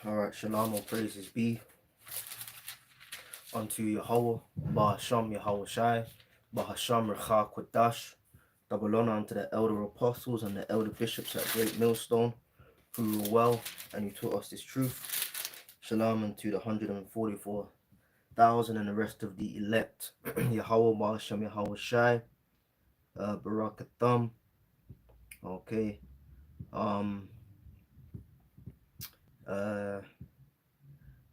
Alright, shalom, all praises be unto Yahweh, Bahasham Yahweh Shai, Bahasham Recha Kwadash, double honor unto the elder apostles and the elder bishops at Great Millstone, who rule well, and who taught us this truth. Shalom unto the 144,000 and the rest of the elect. Yahweh, Bahasham Yahweh Shai, Barakatham. Okay.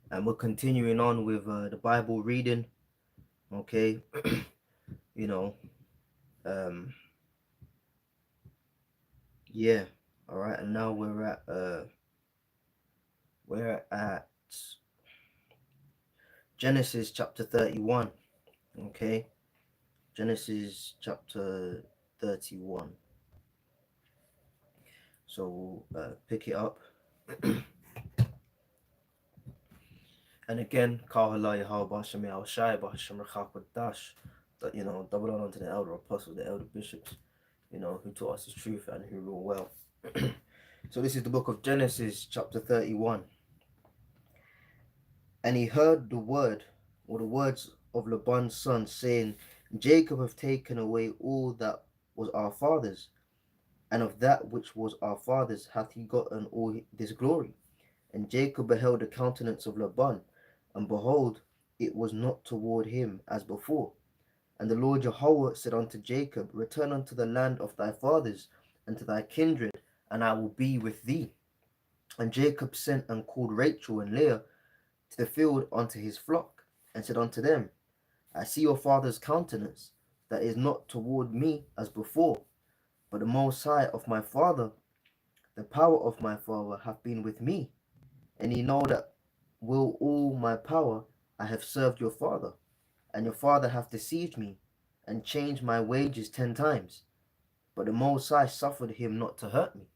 And we're continuing on with the Bible reading. Okay. You know, yeah. All right, and now we're at Genesis chapter 31. Okay, Genesis chapter 31. So we'll pick it up. And again, Kahala Yahweh Basham Yahushai Basham Dash, that, you know, double on to the elder apostles, the elder bishops, you know, who taught us the truth and who rule well. So this is the book of Genesis chapter 31. And he heard the word, or the words of Laban's son, saying, Jacob hath taken away all that was our father's, and of that which was our father's hath he gotten all this glory. And Jacob beheld the countenance of Laban, and behold, it was not toward him as before. And the Lord Jehovah said unto Jacob, Return unto the land of thy fathers, and to thy kindred, and I will be with thee. And Jacob sent and called Rachel and Leah to the field unto his flock, and said unto them, I see your father's countenance, that is not toward me as before, but the Most High of my father, the power of my father, hath been with me. And ye know that will all my power I have served your father, and your father hath deceived me, and changed my wages 10 times. But the Most High suffered him not to hurt me.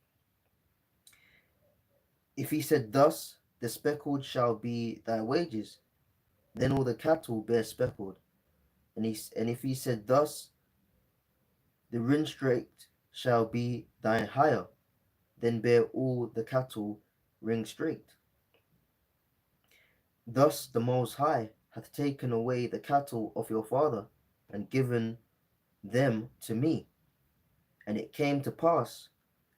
If he said thus, the speckled shall be thy wages, then all the cattle bear speckled. And if he said thus, the ringstraked shall be thine hire, then bear all the cattle ringstraked. Thus the Most High hath taken away the cattle of your father, and given them to me. And it came to pass,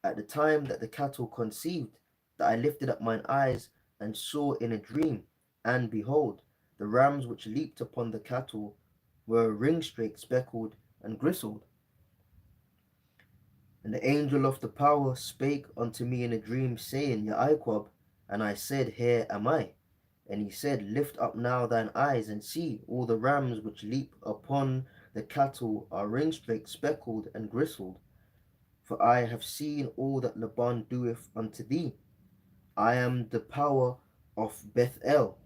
at the time that the cattle conceived, that I lifted up mine eyes, and saw in a dream, and behold, the rams which leaped upon the cattle were ringstraked, speckled, and gristled. And the angel of the power spake unto me in a dream, saying, Yaakov. And I said, Here am I. And he said, Lift up now thine eyes, and see, all the rams which leap upon the cattle are ringstraked, speckled, and gristled. For I have seen all that Laban doeth unto thee. I am the power of Bethel,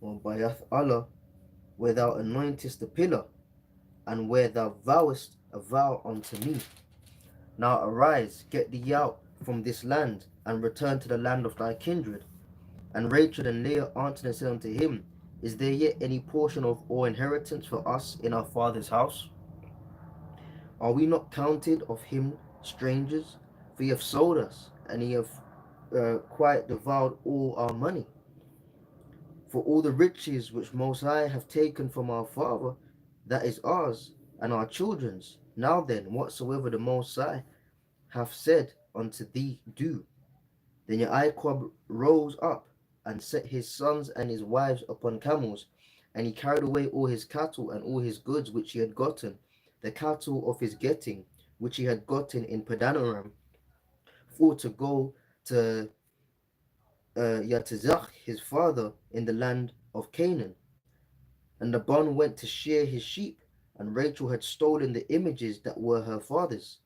or Bayath Allah, where thou anointest the pillar, and where thou vowest a vow unto me. Now arise, get thee out from this land, and return to the land of thy kindred. And Rachel and Leah answered and said unto him, Is there yet any portion of or inheritance for us in our father's house? Are we not counted of him strangers? For he hath sold us, and he hath quite devoured all our money. For all the riches which Most High have taken from our father, that is ours and our children's. Now then, whatsoever the Most High hath said unto thee, do. Then Yaakov rose up and set his sons and his wives upon camels, and he carried away all his cattle and all his goods which he had gotten, the cattle of his getting, which he had gotten in Padanaram, for to go to Yatazach his father in the land of Canaan. And Laban went to shear his sheep, and Rachel had stolen the images that were her father's.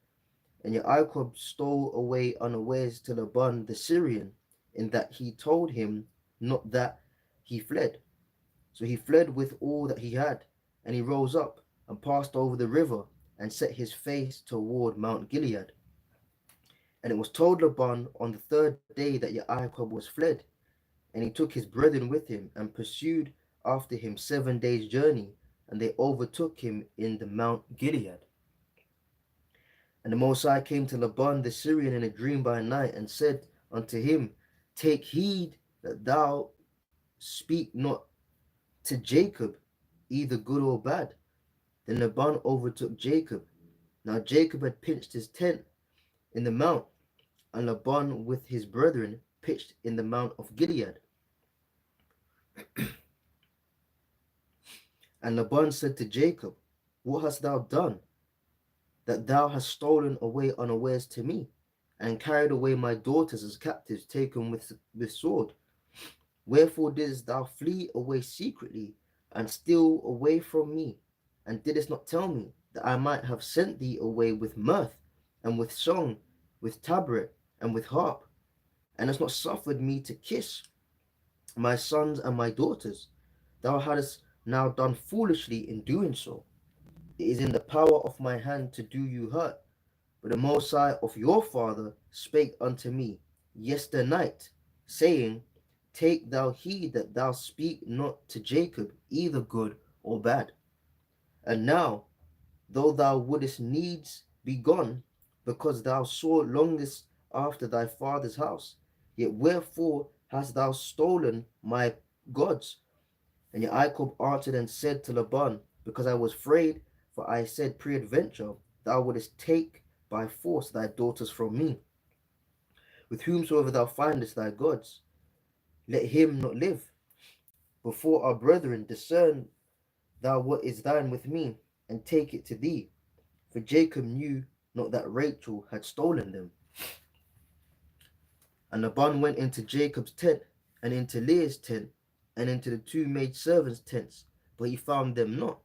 And Yaakov stole away unawares to Laban the Syrian, in that he told him not that he fled. So he fled with all that he had, and he rose up and passed over the river and set his face toward Mount Gilead. And it was told Laban on the third day that Yaakov was fled, and he took his brethren with him and pursued after him 7 days' journey, and they overtook him in the Mount Gilead. And the Most High came to Laban the Syrian in a dream by night and said unto him, Take heed that thou speak not to Jacob, either good or bad. Then Laban overtook Jacob. Now Jacob had pitched his tent in the mount, and Laban with his brethren pitched in the mount of Gilead. And Laban said to Jacob, What hast thou done, that thou hast stolen away unawares to me, and carried away my daughters as captives taken with sword? Wherefore didst thou flee away secretly, and steal away from me, and didst not tell me, that I might have sent thee away with mirth, and with song, with tabret, and with harp, and hast not suffered me to kiss my sons and my daughters? Thou hadst now done foolishly in doing so. It is in the power of my hand to do you hurt. But the Most High of your father spake unto me yesternight, saying, Take thou heed that thou speak not to Jacob either good or bad. And now, though thou wouldest needs be gone, because thou sore longest after thy father's house, yet wherefore hast thou stolen my gods? And Yaakov answered and said to Laban, Because I was afraid, for I said, Peradventure thou wouldest take by force thy daughters from me. With whomsoever thou findest thy gods, let him not live. Before our brethren, discern thou what is thine with me, and take it to thee. For Jacob knew not that Rachel had stolen them. And Laban went into Jacob's tent, and into Leah's tent, and into the two maidservants' tents, but he found them not.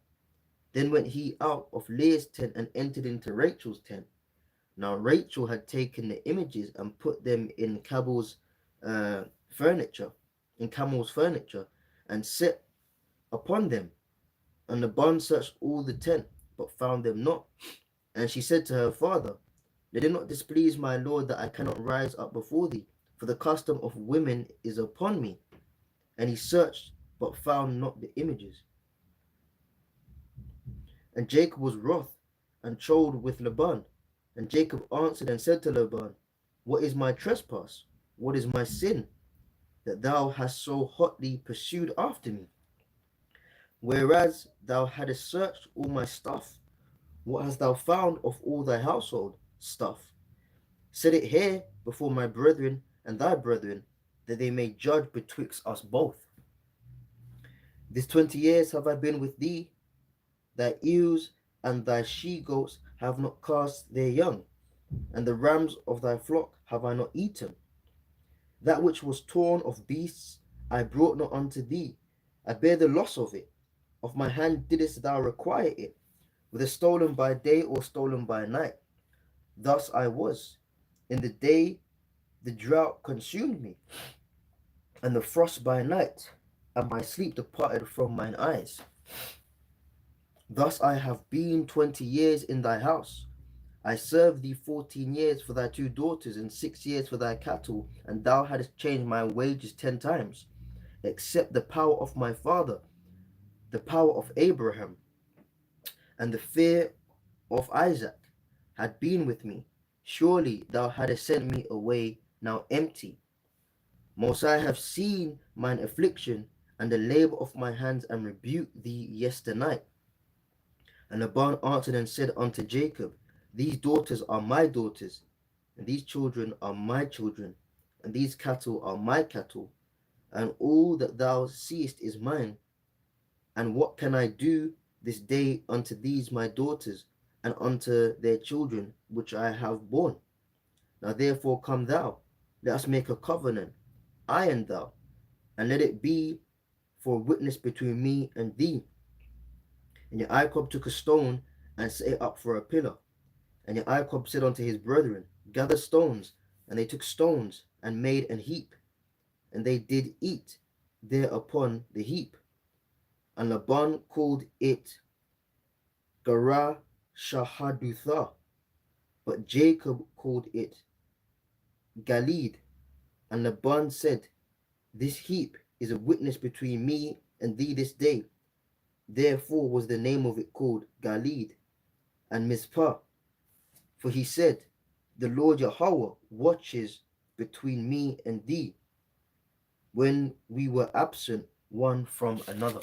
Then went he out of Leah's tent and entered into Rachel's tent. Now Rachel had taken the images and put them in furniture, camel's furniture, and set upon them. And Laban searched all the tent, but found them not. And she said to her father, Let it not displease my lord that I cannot rise up before thee, for the custom of women is upon me. And he searched, but found not the images. And Jacob was wroth, and chode with Laban. And Jacob answered and said to Laban, What is my trespass? What is my sin, that thou hast so hotly pursued after me? Whereas thou hadst searched all my stuff, what hast thou found of all thy household stuff? Set it here before my brethren and thy brethren, that they may judge betwixt us both. This 20 years have I been with thee, thy ewes and thy she-goats have not cast their young, and the rams of thy flock have I not eaten. That which was torn of beasts I brought not unto thee, I bear the loss of it. Of my hand didst thou require it, whether stolen by day or stolen by night. Thus I was. In the day the drought consumed me, and the frost by night, and my sleep departed from mine eyes. Thus I have been 20 years in thy house. I served thee 14 years for thy two daughters, and 6 years for thy cattle, and thou hadst changed my wages 10 times, except the power of my father, the power of Abraham, and the fear of Isaac had been with me. Surely thou hadst sent me away now empty. Most I have seen mine affliction and the labor of my hands, and rebuked thee yesternight. And Laban answered and said unto Jacob, These daughters are my daughters, and these children are my children, and these cattle are my cattle, and all that thou seest is mine. And what can I do this day unto these my daughters, and unto their children which I have borne? Now therefore come thou, let us make a covenant, I and thou, and let it be for a witness between me and thee. And Yaakov took a stone and set it up for a pillar. And Yaakov said unto his brethren, gather stones. And they took stones and made an heap, and they did eat there upon the heap. And Laban called it Gerah Shahadutha, but Jacob called it Galeed. And Laban said, this heap is a witness between me and thee this day. Therefore was the name of it called Galeed. And Mizpah, for he said, the Lord Yahweh watches between me and thee, when we were absent one from another.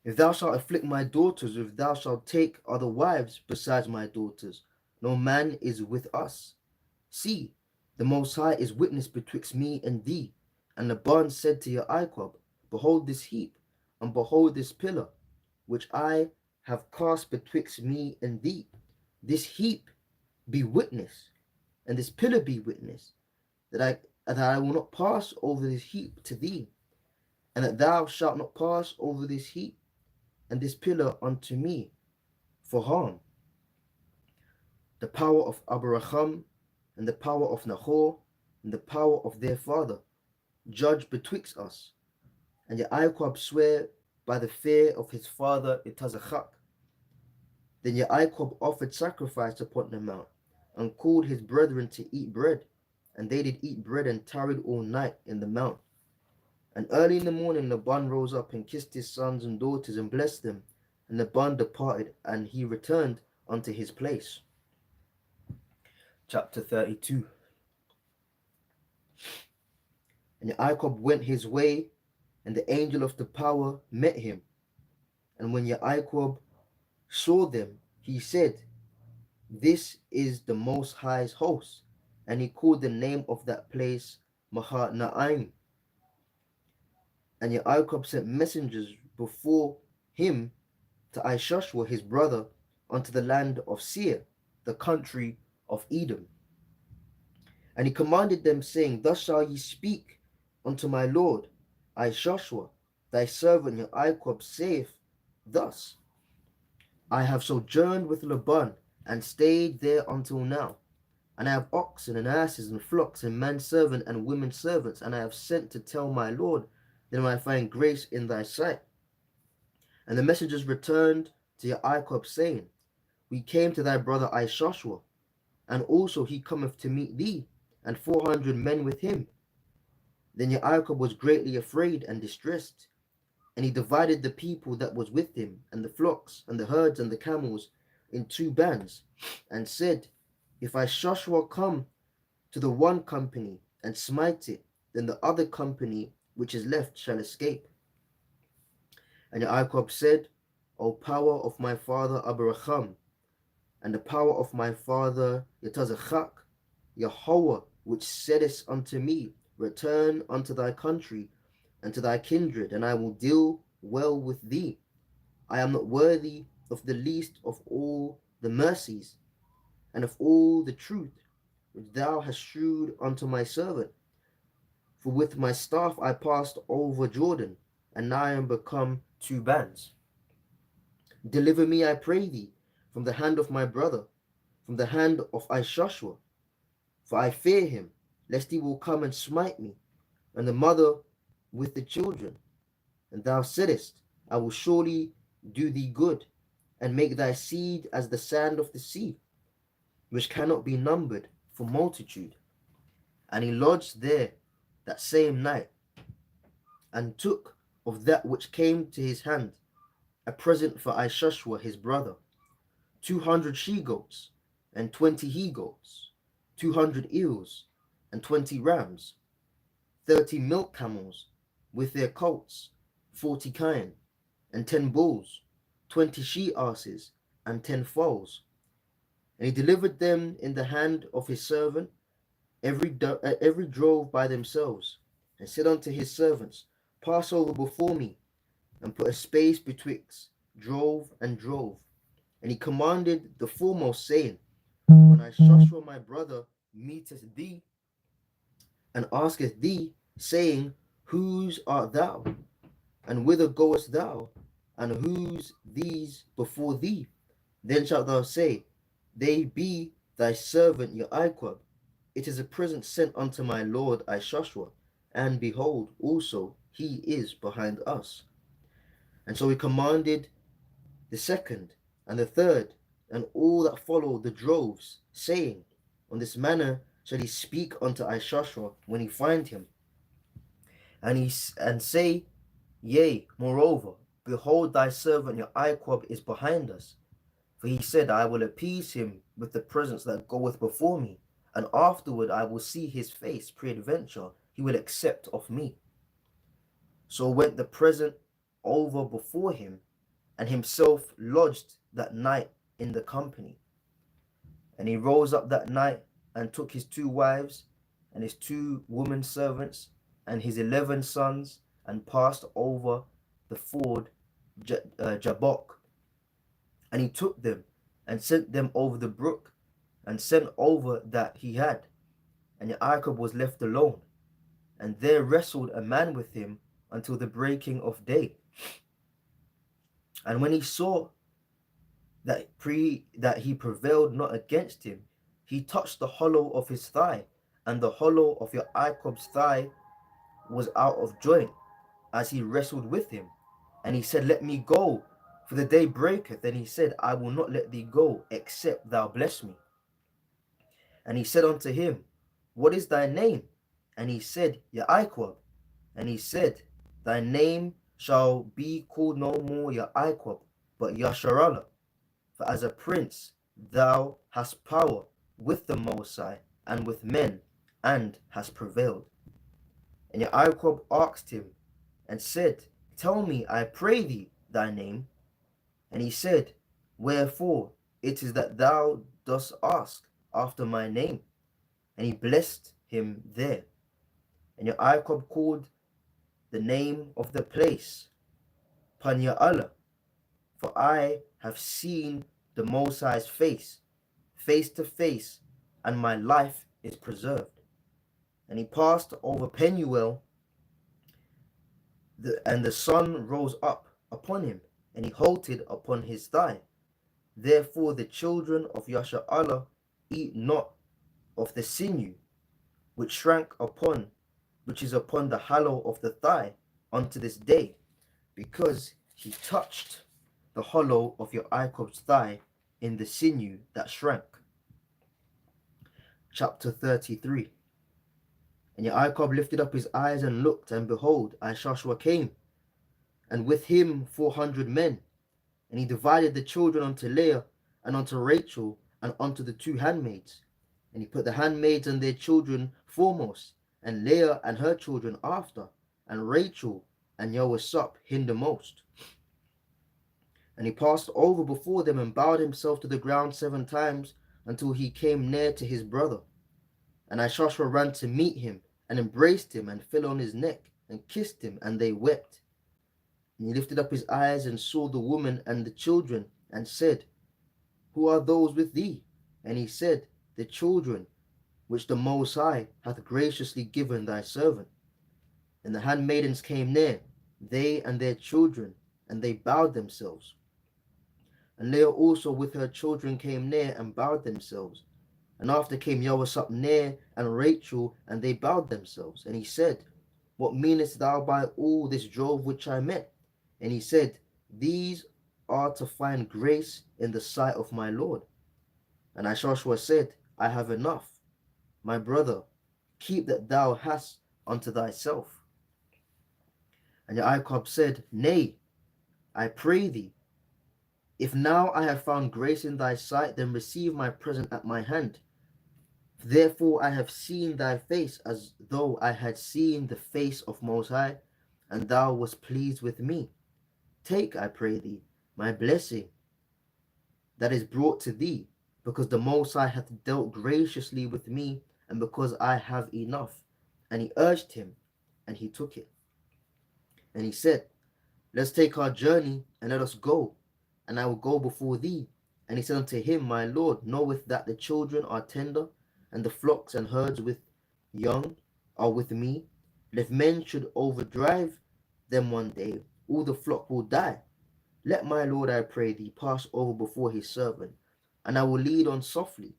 If thou shalt afflict my daughters, if thou shalt take other wives besides my daughters, no man is with us. See, the Most High is witness betwixt me and thee. And Laban said to Yaakov, behold this heap, and behold this pillar, which I have cast betwixt me and thee. This heap be witness, and this pillar be witness, that I will not pass over this heap to thee, and that thou shalt not pass over this heap and this pillar unto me for harm. The power of Abraham and the power of Nahor and the power of their father judge betwixt us. And Yaakov sware by the fear of his father Itazachak. Then Yaakov offered sacrifice upon the mount, and called his brethren to eat bread. And they did eat bread, and tarried all night in the mount. And early in the morning Laban rose up, and kissed his sons and daughters, and blessed them. And Laban departed, and he returned unto his place. Chapter 32. And Yaakov went his way, and the angel of the power met him. And when Yaakov saw them, he said, this is the Most High's host. And he called the name of that place Mahanaim. And Yaakov sent messengers before him to Ishashua his brother unto the land of Seir, the country of Edom. And he commanded them, saying, thus shall ye speak unto my lord Ishashua, thy servant Yaakov saith thus, I have sojourned with Laban, and stayed there until now. And I have oxen and asses and flocks and manservant and women servants, and I have sent to tell my lord, that I might find grace in thy sight. And the messengers returned to Yaakov, saying, we came to thy brother Ishashua, and also he cometh to meet thee, and 400 men with him. Then Yaakov was greatly afraid and distressed, and he divided the people that was with him, and the flocks, and the herds, and the camels, in 2 bands, and said, if Ishashua come to the one company, and smite it, then the other company which is left shall escape. And Yaakov said, O power of my father Abraham, and the power of my father Yetazachak, Yahweh, which saidest unto me, return unto thy country and to thy kindred, and I will deal well with thee. I am not worthy of the least of all the mercies, and of all the truth which thou hast shewed unto my servant. For with my staff I passed over Jordan, and now I am become 2 bands. Deliver me, I pray thee, from the hand of my brother, from the hand of Ishashua, for I fear him, lest he will come and smite me, and the mother with the children. And thou saidest, I will surely do thee good, and make thy seed as the sand of the sea, which cannot be numbered for multitude. And he lodged there that same night, and took of that which came to his hand a present for Ishashua his brother, 200 she-goats, and 20 he-goats, 200 eels, and 20 rams, 30 milk camels with their colts, 40 kine, and 10 bulls, 20 she-asses, and 10 foals. And he delivered them in the hand of his servant, every drove by themselves, and said unto his servants, Pass over before me, and put a space betwixt drove and drove. And he commanded the foremost, saying, When Joshua my brother meeteth thee, and asketh thee, saying, Whose art thou? And whither goest thou? And whose these before thee? Then shalt thou say, They be thy servant Joachab. It is a present sent unto my lord Joshua, and behold, also he is behind us. And so he commanded the second and the third, and all that follow the droves, saying, On this manner shall he speak unto Joshua when he find him, and say, Yea, moreover, behold, thy servant Joachab is behind us. For he said, I will appease him with the presence that goeth before me, and afterward I will see his face, peradventure he will accept of me. So went the present over before him, and himself lodged that night in the company. And he rose up that night, and took his 2 wives, and his 2 women servants, and his 11 sons, and passed over the ford Jabbok. And he took them, and sent them over the brook, and sent over that he had. And Joachab was left alone, and there wrestled a man with him until the breaking of day. And when he saw that he prevailed not against him, he touched the hollow of his thigh, and the hollow of Joachab's thigh was out of joint as he wrestled with him. And he said, Let me go, for the day breaketh. And he said, I will not let thee go, except thou bless me. And he said unto him, What is thy name? And he said, Joachab. And he said, Thy name shall be called no more Joachab, but Yasharallah. For as a prince thou hast power with the Most High and with men, and hast prevailed. And Joachab asked him, and said, Tell me, I pray thee, thy name. And he said, Wherefore it is that thou dost ask after my name. And he blessed him there. And Joachab called the name of the place Panya'allah, for I have seen the Most High's face, face to face, and my life is preserved. And he passed over Penuel, and the sun rose up upon him, and he halted upon his thigh. Therefore the children of Yasharallah eat not of the sinew which is upon the hollow of the thigh unto this day, because he touched the hollow of Joachab's thigh in the sinew that shrank. Chapter 33. And Joachab lifted up his eyes and looked, and behold, Joshua came, and with him 400 men. And he divided the children unto Leah, and unto Rachel, and unto the 2 handmaids. And he put the handmaids and their children foremost, and Leah and her children after, and Rachel and Joasap hindermost. And he passed over before them, and bowed himself to the ground 7 times, until he came near to his brother. And Joshua ran to meet him, and embraced him, and fell on his neck, and kissed him, and they wept. And he lifted up his eyes, and saw the woman and the children, and said, Who are those with thee? And he said, The children which the Most High hath graciously given thy servant. And the handmaidens came near, they and their children, and they bowed themselves. And Leah also with her children came near, and bowed themselves. And after came Joasap near, and Rachel, and they bowed themselves. And he said, What meanest thou by all this drove which I met? And he said, These are to find grace in the sight of my Lord. And Joshua said, I have enough. My brother, keep that thou hast unto thyself. And Joachab said, Nay, I pray thee, if now I have found grace in thy sight, then receive my present at my hand. Therefore I have seen thy face, as though I had seen the face of Most High, and thou wast pleased with me. Take, I pray thee, my blessing that is brought to thee, because the Most High hath dealt graciously with me, and because I have enough. And he urged him, and he took it. And he said, Let's take our journey, and let us go, and I will go before thee. And he said unto him, My Lord knoweth that the children are tender, and the flocks and herds with young are with me. And if men should overdrive them one day, all the flock will die. Let my Lord, I pray thee, pass over before his servant, and I will lead on softly,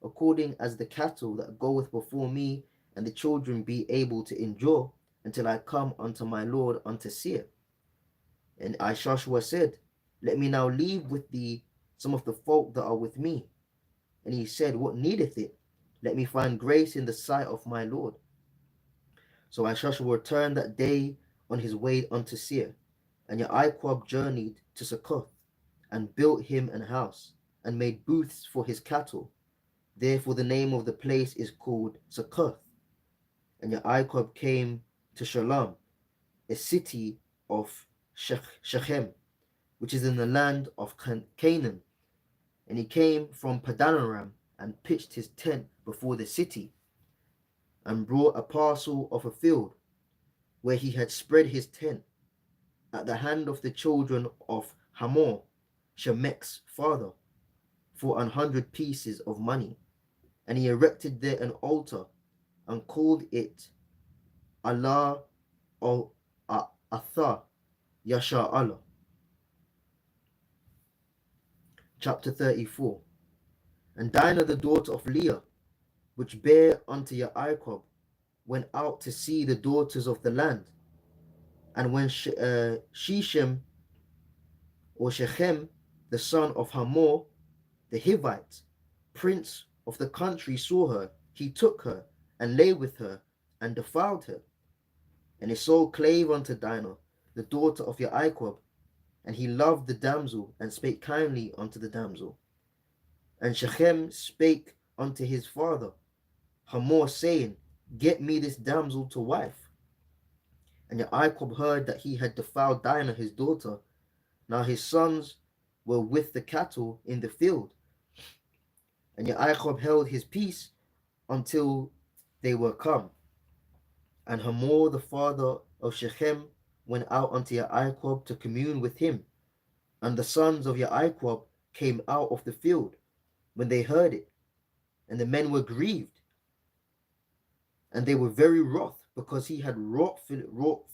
according as the cattle that goeth before me, and the children be able to endure, until I come unto my Lord unto Seir. And Joshua said, Let me now leave with thee some of the folk that are with me. And he said, What needeth it? Let me find grace in the sight of my Lord. So Joshua returned that day on his way unto Seir. And Joachab journeyed to Succoth, and built him an house, and made booths for his cattle. Therefore the name of the place is called Succoth. And Joachab came to Shalom, a city of Shechem, which is in the land of Canaan. And he came from Padanaram, and pitched his tent before the city, and brought a parcel of a field, where he had spread his tent, at the hand of the children of Hamor, Shemech's father, for 100 pieces of money. And he erected there an altar, and called it Allah or Atha Yasha Allah. Chapter 34. And Dinah the daughter of Leah, which bare unto Joachab, went out to see the daughters of the land. And when Shechem, or Shechem, the son of Hamor, the Hivite, prince of the country, saw her, he took her, and lay with her, and defiled her. And his soul clave unto Dinah, the daughter of Joachab, and he loved the damsel, and spake kindly unto the damsel. And Shechem spake unto his father Hamor, saying, Get me this damsel to wife. And Joachab heard that he had defiled Dinah his daughter. Now his sons were with the cattle in the field. And Joachab held his peace until they were come. And Hamor the father of Shechem went out unto Joachab to commune with him. And the sons of Joachab came out of the field when they heard it. And the men were grieved, and they were very wroth, because he had wrought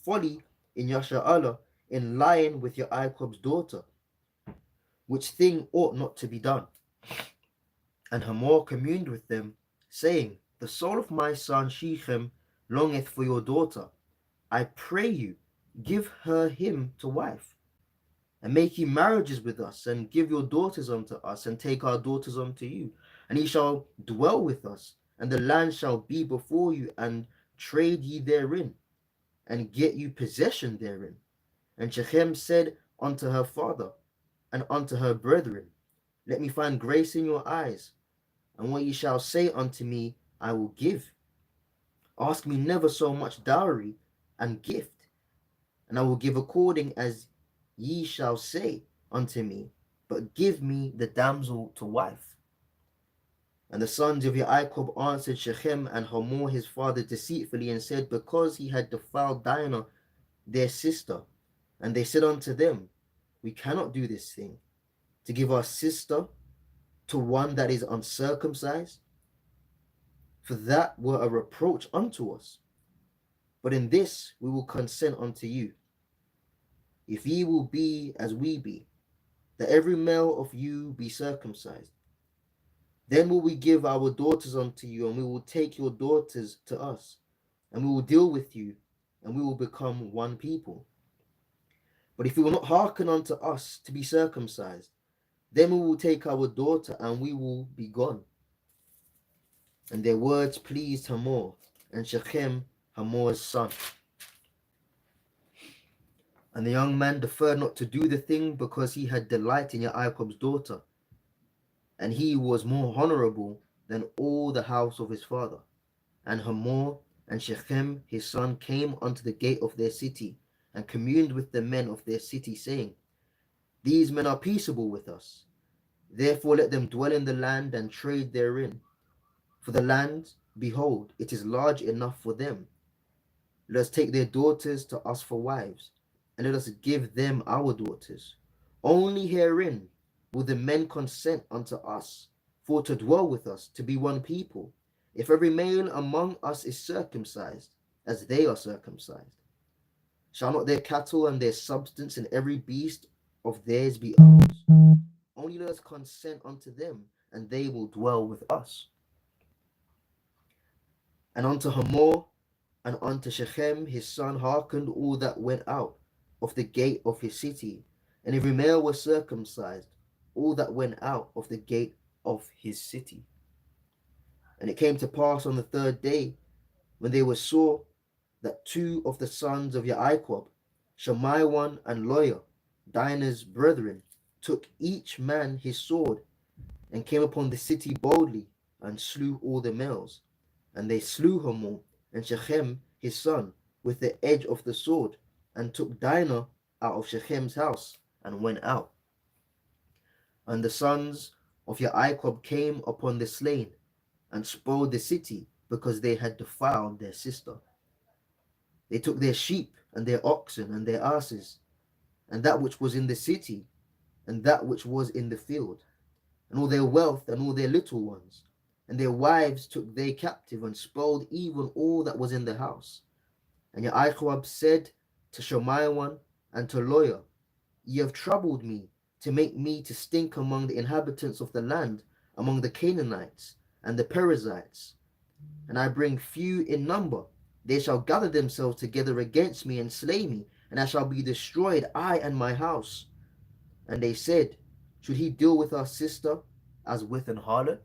folly in Yasha'Allah, in lying with Joachab's daughter, which thing ought not to be done. And Hamor communed with them, saying, The soul of my son Shechem longeth for your daughter. I pray you, give her him to wife, and make ye marriages with us, and give your daughters unto us, and take our daughters unto you. And he shall dwell with us, and the land shall be before you, and trade ye therein, and get you possession therein. And Shechem said unto her father and unto her brethren, Let me find grace in your eyes, and what ye shall say unto me I will give. Ask me never so much dowry and gift, and I will give according as ye shall say unto me, but give me the damsel to wife. And the sons of Joachab answered Shechem and Hamor his father deceitfully, and said, Because he had defiled Dinah their sister. And they said unto them, We cannot do this thing, to give our sister to one that is uncircumcised, for that were a reproach unto us. But in this we will consent unto you, if ye will be as we be, that every male of you be circumcised. Then will we give our daughters unto you, and we will take your daughters to us, and we will deal with you, and we will become one people. But if you will not hearken unto us to be circumcised, then we will take our daughter, and we will be gone. And their words pleased Hamor, and Shechem, Hamor's son. And the young man deferred not to do the thing, because he had delight in Joachab's daughter, and he was more honorable than all the house of his father. And Hamor and Shechem his son came unto the gate of their city, and communed with the men of their city, saying, These men are peaceable with us, therefore let them dwell in the land and trade therein. For the land behold, it is large enough for them. Let us take their daughters to us for wives, and let us give them our daughters. Only herein will the men consent unto us, for to dwell with us, to be one people, if every male among us is circumcised, as they are circumcised. Shall not their cattle and their substance and every beast of theirs be ours? Only let us consent unto them, and they will dwell with us. And unto Hamor and unto Shechem his son hearkened all that went out of the gate of his city, and every male was circumcised, all that went out of the gate of his city. And it came to pass on the third day, when they were saw, that two of the sons of Yaakov, Shemaiwan and Loya, Dinah's brethren, took each man his sword, and came upon the city boldly, and slew all the males. And they slew Hamor and Shechem his son with the edge of the sword, and took Dinah out of Shechem's house, and went out. And the sons of Yaakov came upon the slain, and spoiled the city, because they had defiled their sister. They took their sheep, and their oxen, and their asses, and that which was in the city, and that which was in the field, and all their wealth, and all their little ones. And their wives took they captive, and spoiled even all that was in the house. And Yaakov said to Shemaiwan and to Loya, Ye have troubled me, to make me to stink among the inhabitants of the land, among the Canaanites and the Perizzites. And I bring few in number. They shall gather themselves together against me, and slay me, and I shall be destroyed, I and my house. And they said, Should he deal with our sister as with an harlot?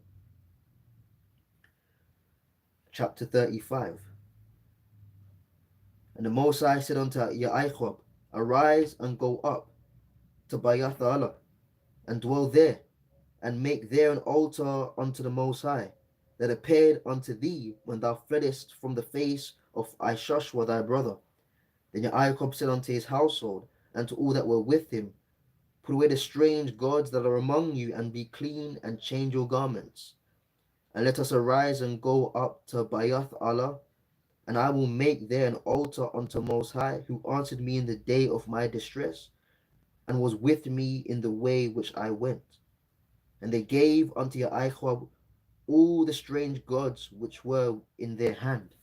Chapter 35. And the Most High said unto Yaakov, Arise and go up to Bayath-Allah, and dwell there, and make there an altar unto the Most High, that appeared unto thee when thou fleddest from the face of Ishoshua thy brother. Then Yaakov said unto his household, and to all that were with him, Put away the strange gods that are among you, and be clean, and change your garments. And let us arise and go up to Bayath-Allah, and I will make there an altar unto Most High, who answered me in the day of my distress, and was with me in the way which I went. And they gave unto Yaakov all the strange gods which were in their hand,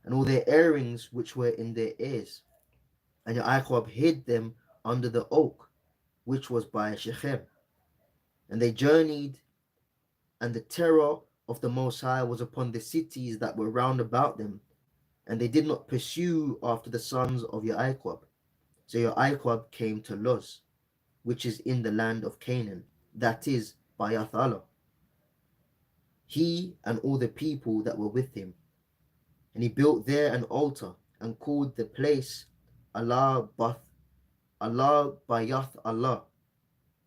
and all their earrings which were in their ears. And Yaakov hid them under the oak, which was by Shechem. And they journeyed, and the terror of the Most High was upon the cities that were round about them, and they did not pursue after the sons of Yaakov. So Yaakov came to Luz, which is in the land of Canaan, that is, Bayath-Allah, he and all the people that were with him. And he built there an altar, and called the place Allah Bayath-Allah,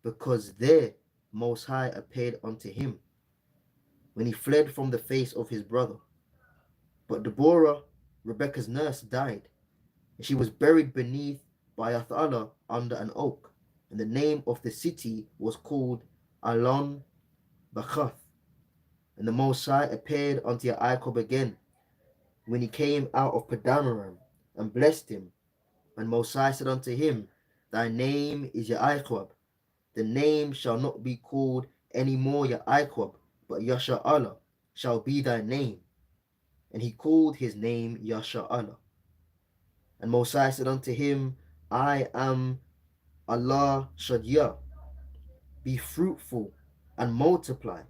because there Most High appeared unto him, when he fled from the face of his brother. But Deborah, Rebekah's nurse, died, and she was buried beneath Bayath-Allah under an oak, and the name of the city was called Alon Bachath. And the Most High appeared unto Yaakov again, when he came out of Padanaram, and blessed him. And Most High said unto him, Thy name is Yaakov. The name shall not be called any more Yaakov, but Yasha'Allah shall be thy name. And he called his name Yasha'Allah. And Most High said unto him, I am Allah Shadyah. Be fruitful and multiply.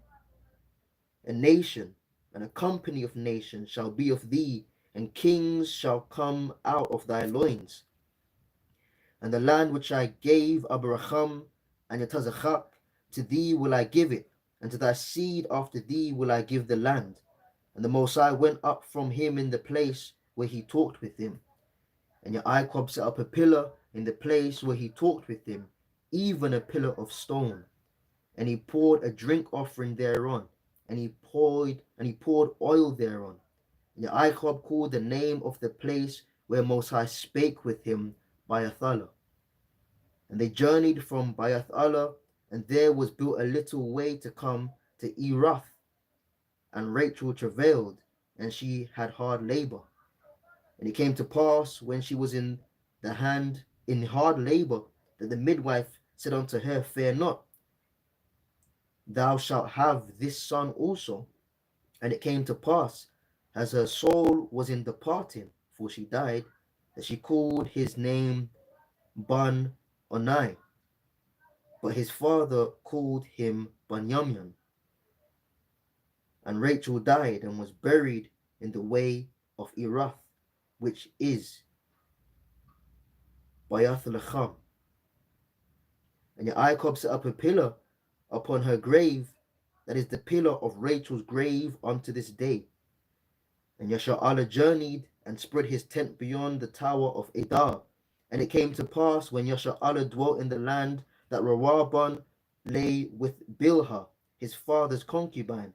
A nation and a company of nations shall be of thee, and kings shall come out of thy loins. And the land which I gave Abraham and Yetazachak, to thee will I give it, and to thy seed after thee will I give the land. And the Most High went up from him in the place where he talked with him. And Yaakov set up a pillar in the place where he talked with him, even a pillar of stone. And he poured a drink offering thereon, and he poured oil thereon. And Yaakov called the name of the place where Most High spake with him Bayath-Allah. And they journeyed from Bayath-Allah, and there was built a little way to come to Erath. And Rachel travailed, and she had hard labor. And it came to pass when she was in hard labor, that the midwife said unto her, Fear not, thou shalt have this son also. And it came to pass, as her soul was in departing, for she died, that she called his name Bun Onai, but his father called him Bunyamin. And Rachel died and was buried in the way of Erath, which is Bayath-lechem. And Yaakov set up a pillar upon her grave, that is the pillar of Rachel's grave unto this day. And Yasha'Allah journeyed and spread his tent beyond the tower of Edar. And it came to pass when Yasha'Allah dwelt in the land that Rawaban lay with Bilhah, his father's concubine.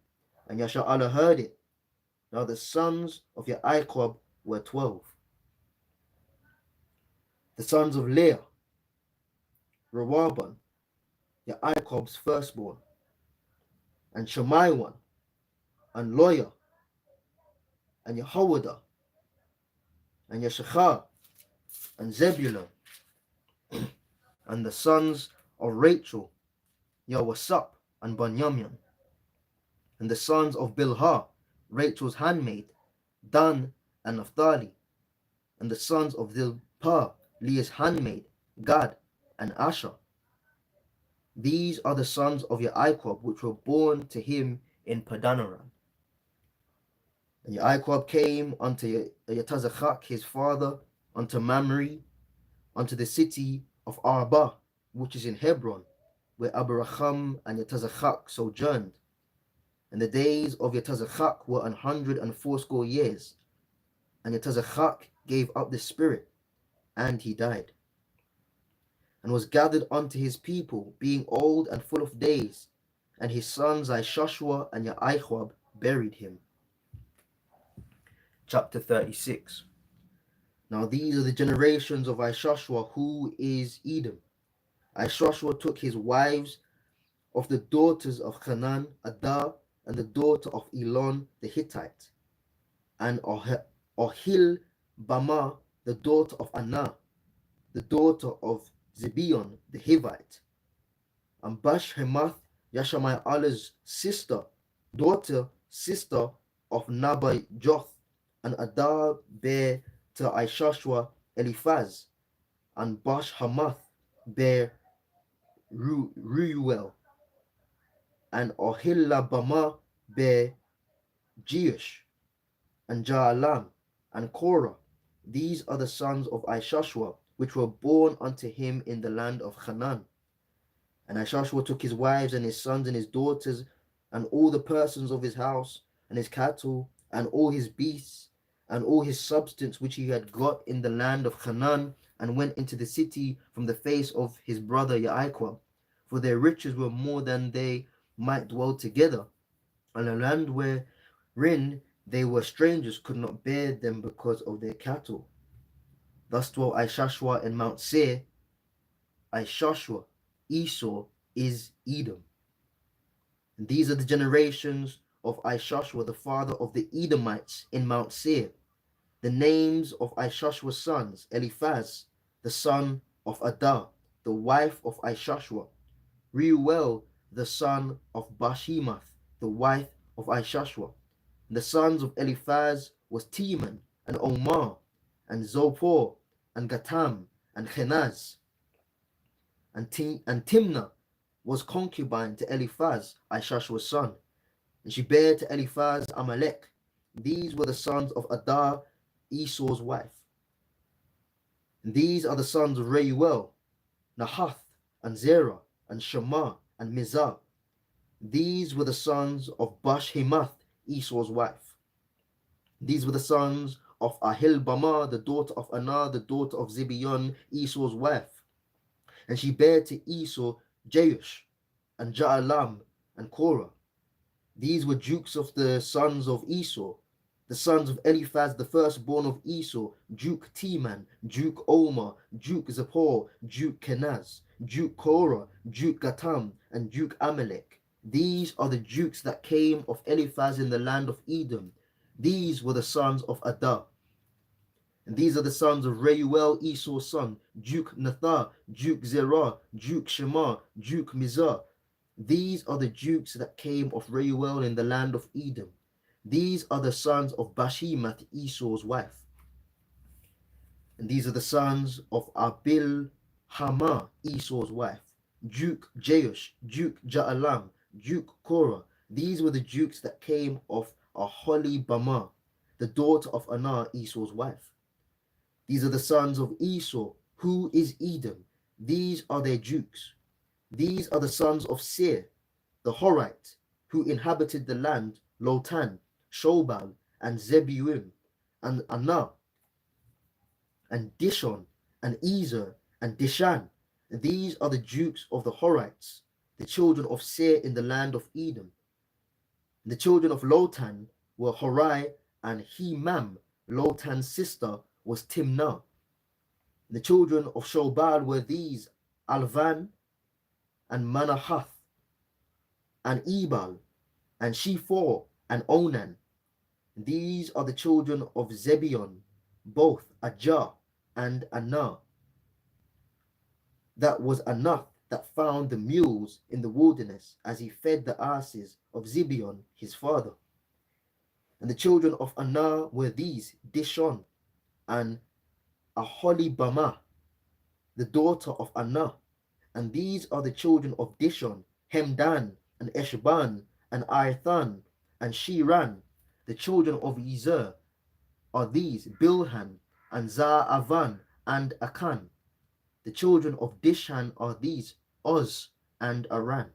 And Yasha'Allah heard it. Now the sons of Yaakov were 12. The sons of Leah, Rawaban, Yaakov's firstborn, and Shemaiwan, and Loya, and Yehoiada, and Yeshachar, and Zebulun, and the sons of Rachel, Yawasap, and Bunyamin, and the sons of Bilhah, Rachel's handmaid, Dan and Naphtali, and the sons of Zilpah, Leah's handmaid, Gad and Asher. These are the sons of Yaakov, which were born to him in Padanaram. And Yaakov came unto Yatazachak his father, unto Mamre, unto the city of Arba, which is in Hebron, where Abraham and Yatazachak sojourned. And the days of Yatazachak were 180 years. And Yatazachak gave up the spirit, and he died, and was gathered unto his people, being old and full of days. And his sons Joshua and Yaakov buried him. Chapter 36. Now these are the generations of Joshua, who is Edom. Joshua took his wives of the daughters of Canaan, Adah, and the daughter of Elon the Hittite, and Ohil Bama, the daughter of Anah, the daughter of Zibeon the Hivite, and Bash-Hemath, Yashamai-Allah's sister of Nabai-Joth, and Adah bare to Joshua Eliphaz, and Bash-Hamath bare Reuel, and Ohilabama bare Jeush, and Jaalam, and Korah. These are the sons of Joshua, which were born unto him in the land of Canaan. And Joshua took his wives and his sons and his daughters, and all the persons of his house, and his cattle, and all his beasts, and all his substance which he had got in the land of Canaan, and went into the city from the face of his brother Yaakov, for their riches were more than they might dwell together, and the land wherein they were strangers could not bear them because of their cattle. Thus dwelt Joshua in Mount Seir. Joshua, Esau is Edom. And these are the generations of Joshua, the father of the Edomites in Mount Seir. The names of Joshua's sons: Eliphaz, the son of Adah, the wife of Joshua; Reuel, the son of Bashemath, the wife of Joshua. The sons of Eliphaz was Teman, and Omar, and Zophor, and Gatam, and Kenaz. And Timnah was concubine to Eliphaz, Joshua's son, and she bare to Eliphaz Amalek. These were the sons of Adah, Esau's wife. And these are the sons of Reuel: Nahath, and Zerah, and Shema, and Mizah. These were the sons of Bash-Hemath, Esau's wife. These were the sons of Ahilbama, the daughter of Anah, the daughter of Zibeon, Esau's wife. And she bare to Esau Jeush, and Jaalam, and Korah. These were dukes of the sons of Esau. The sons of Eliphaz, the firstborn of Esau: Duke Teman, Duke Omar, Duke Zippor, Duke Kenaz, Duke Korah, Duke Gatam, and Duke Amalek. These are the dukes that came of Eliphaz in the land of Edom. These were the sons of Adah. And these are the sons of Reuel, Esau's son, Duke Nathah, Duke Zerah, Duke Shema, Duke Mizah. These are the dukes that came of Reuel in the land of Edom. These are the sons of Bashemoth, Esau's wife. And these are the sons of Abil Hamah, Esau's wife, Duke Jeush, Duke Jaalam, Duke Korah. These were the dukes that came of Aholibamah, the daughter of Anah, Esau's wife. These are the sons of Esau, who is Edom. These are their dukes. These are the sons of Seir, the Horite, who inhabited the land, Lotan, Shobal, and Zebulun, and Anah, and Dishon, and Ezer, and Dishan. These are the dukes of the Horites, the children of Seir in the land of Edom. The children of Lotan were Horai and Hemam. Lotan's sister was Timnah. The children of Shobal were these: Alvan, and Manahath, and Ebal, and Shephor, and Onan. These are the children of Zebion, both Ajah and Anah. That was Anath that found the mules in the wilderness as he fed the asses of Zibeon his father. And the children of Anah were these: Dishon, and Aholibamah, the daughter of Anah. And these are the children of Dishon: Hemdan, and Eshban, and Aithan, and Shiran. The children of Ezer are these: Bilhan, and Zaavan, and Akan. The children of Dishan are these: Oz, and Aran.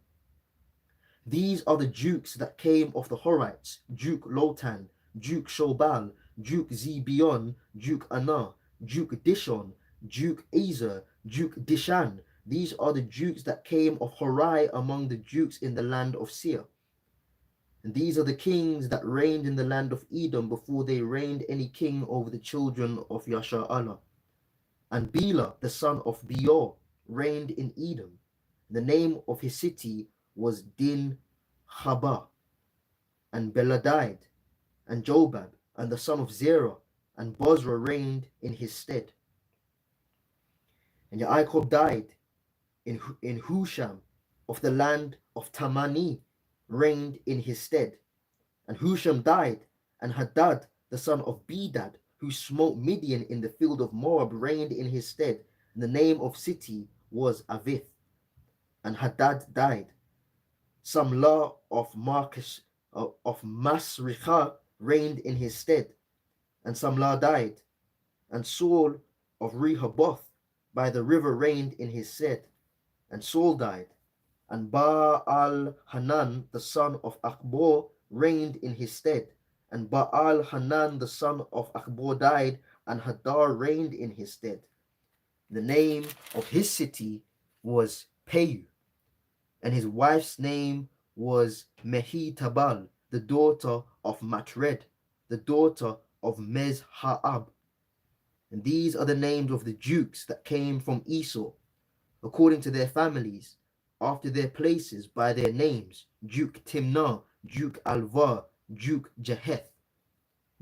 These are the dukes that came of the Horites: Duke Lotan, Duke Shobal, Duke Zebion, Duke Anah, Duke Dishon, Duke Ezer, Duke Dishan. These are the dukes that came of Horai among the dukes in the land of Seir. And these are the kings that reigned in the land of Edom before they reigned any king over the children of Yasha'Allah. And Bela, the son of Beor, reigned in Edom. The name of his city was Din Haba. And Bela died, and Jobab, and the son of Zerah, and Bozrah reigned in his stead. And Yaakov died in Husham of the land of Tamani, reigned in his stead. And Husham died, and Hadad, the son of Bedad, who smote Midian in the field of Moab, reigned in his stead. And the name of city was Avith. And Hadad died. Samlah of Masricha reigned in his stead. And Samlah died. And Saul of Rehoboth by the river reigned in his stead. And Saul died. And Baal Hanan, the son of Achbor, reigned in his stead. And Baal Hanan, the son of Achbor, died, and Hadar reigned in his stead. The name of his city was Peyu, and his wife's name was Mehitabal, the daughter of Matred, the daughter of Mezhaab. And these are the names of the dukes that came from Esau, according to their families, after their places, by their names: Duke Timnah, Duke Alvar, Duke Jeheth,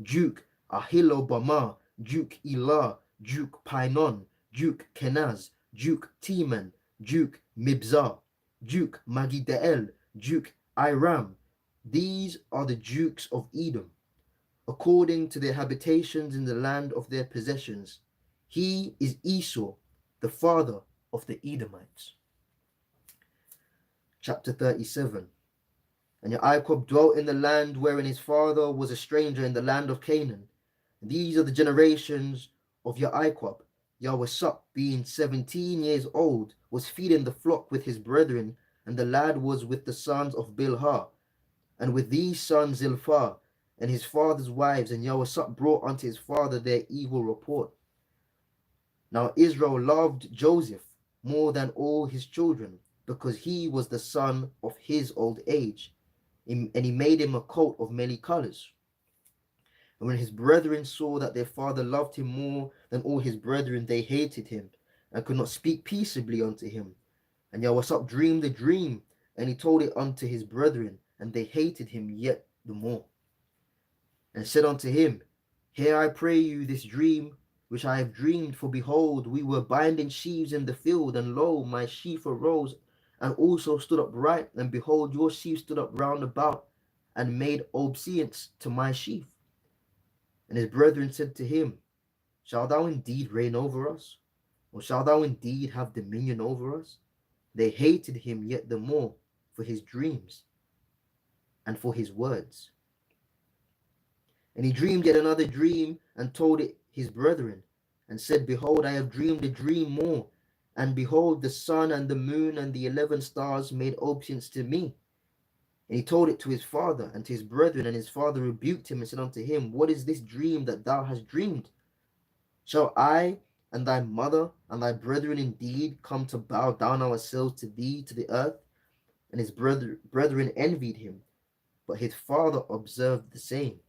Duke Ahilobamah, Duke Elah, Duke Pinon, Duke Kenaz, Duke Teman, Duke Mibzah, Duke Magideel, Duke Iram. These are the dukes of Edom, according to their habitations in the land of their possessions. He is Esau, the father of the Edomites. Chapter 37. And Yaakov dwelt in the land wherein his father was a stranger, in the land of Canaan. And these are the generations of Yaakov. Yahushua, being 17 years old, was feeding the flock with his brethren, and the lad was with the sons of Bilhah, and with these sons Zilphah, and his father's wives. And Yahushua brought unto his father their evil report. Now Israel loved Joseph more than all his children, because he was the son of his old age, and he made him a coat of many colors. And when his brethren saw that their father loved him more than all his brethren, they hated him, and could not speak peaceably unto him. And Yahushua dreamed a dream, and he told it unto his brethren, and they hated him yet the more. and said unto him, Hear, I pray you, this dream which I have dreamed. For behold, we were binding sheaves in the field, and lo, my sheaf arose and also stood upright, and behold, your sheaf stood up round about and made obeisance to my sheaf. And his brethren said to him, Shalt thou indeed reign over us? Or shalt thou indeed have dominion over us? They hated him yet the more for his dreams and for his words. And he dreamed yet another dream, and told it his brethren, and said, Behold, I have dreamed a dream more. And behold, the sun and the moon and the 11 stars made obeisance to me. And he told it to his father and to his brethren, and his father rebuked him and said unto him, What is this dream that thou hast dreamed? Shall I and thy mother and thy brethren indeed come to bow down ourselves to thee to the earth? And his brethren envied him, but his father observed the same.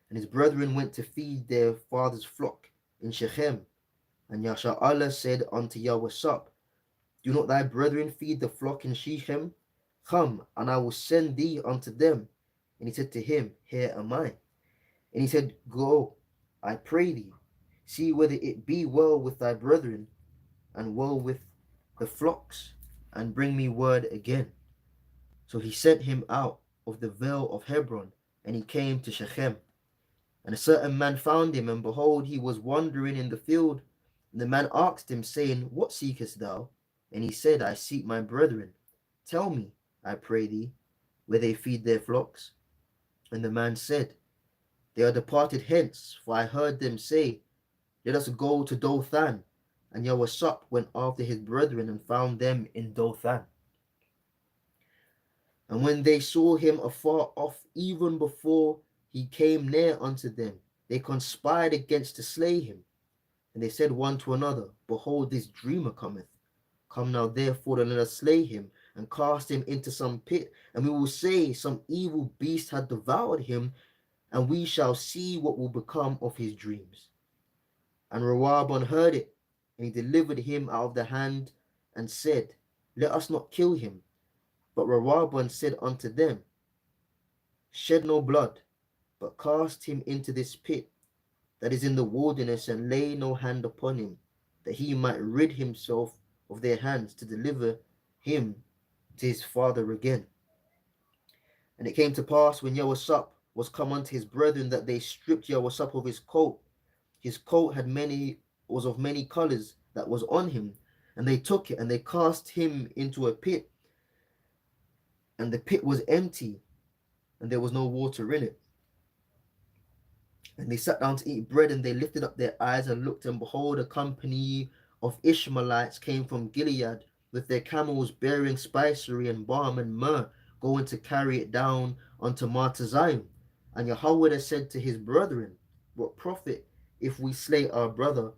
And his brethren went to feed their father's flock in Shechem. And Yasha'Allah said unto Yahweh, Do not thy brethren feed the flock in Shechem? Come, and I will send thee unto them. And he said to him, Here am I. And he said, Go, I pray thee, see whether it be well with thy brethren, and well with the flocks, and bring me word again. So he sent him out of the vale of Hebron, and he came to Shechem. And a certain man found him, and behold, he was wandering in the field. And the man asked him, saying, What seekest thou? And he said, I seek my brethren. Tell me, I pray thee, where they feed their flocks. And the man said, They are departed hence, for I heard them say, Let us go to Dothan. And Yahweh went after his brethren, and found them in Dothan. And when they saw him afar off, even before he came near unto them, they conspired against to slay him. And they said one to another, Behold, this dreamer cometh. Come now therefore, and let us slay him, and cast him into some pit, and we will say, Some evil beast hath devoured him, and we shall see what will become of his dreams. And Rehoboam heard it, and he delivered him out of the hand, and said, Let us not kill him. But Rehoboam said unto them, Shed no blood, but cast him into this pit that is in the wilderness, and lay no hand upon him, that he might rid himself of their hands, to deliver him to his father again. And it came to pass, when Yahweh was come unto his brethren, that they stripped Yahweh of his coat. His coat was of many colors that was on him, and they took it, and they cast him into a pit, and the pit was empty, and there was no water in it. And they sat down to eat bread, and they lifted up their eyes and looked, and behold, a company of Ishmaelites came from Gilead with their camels bearing spicery and balm and myrrh, going to carry it down unto Mount Zion. And Yahweh said to his brethren, What profit if we slay our brother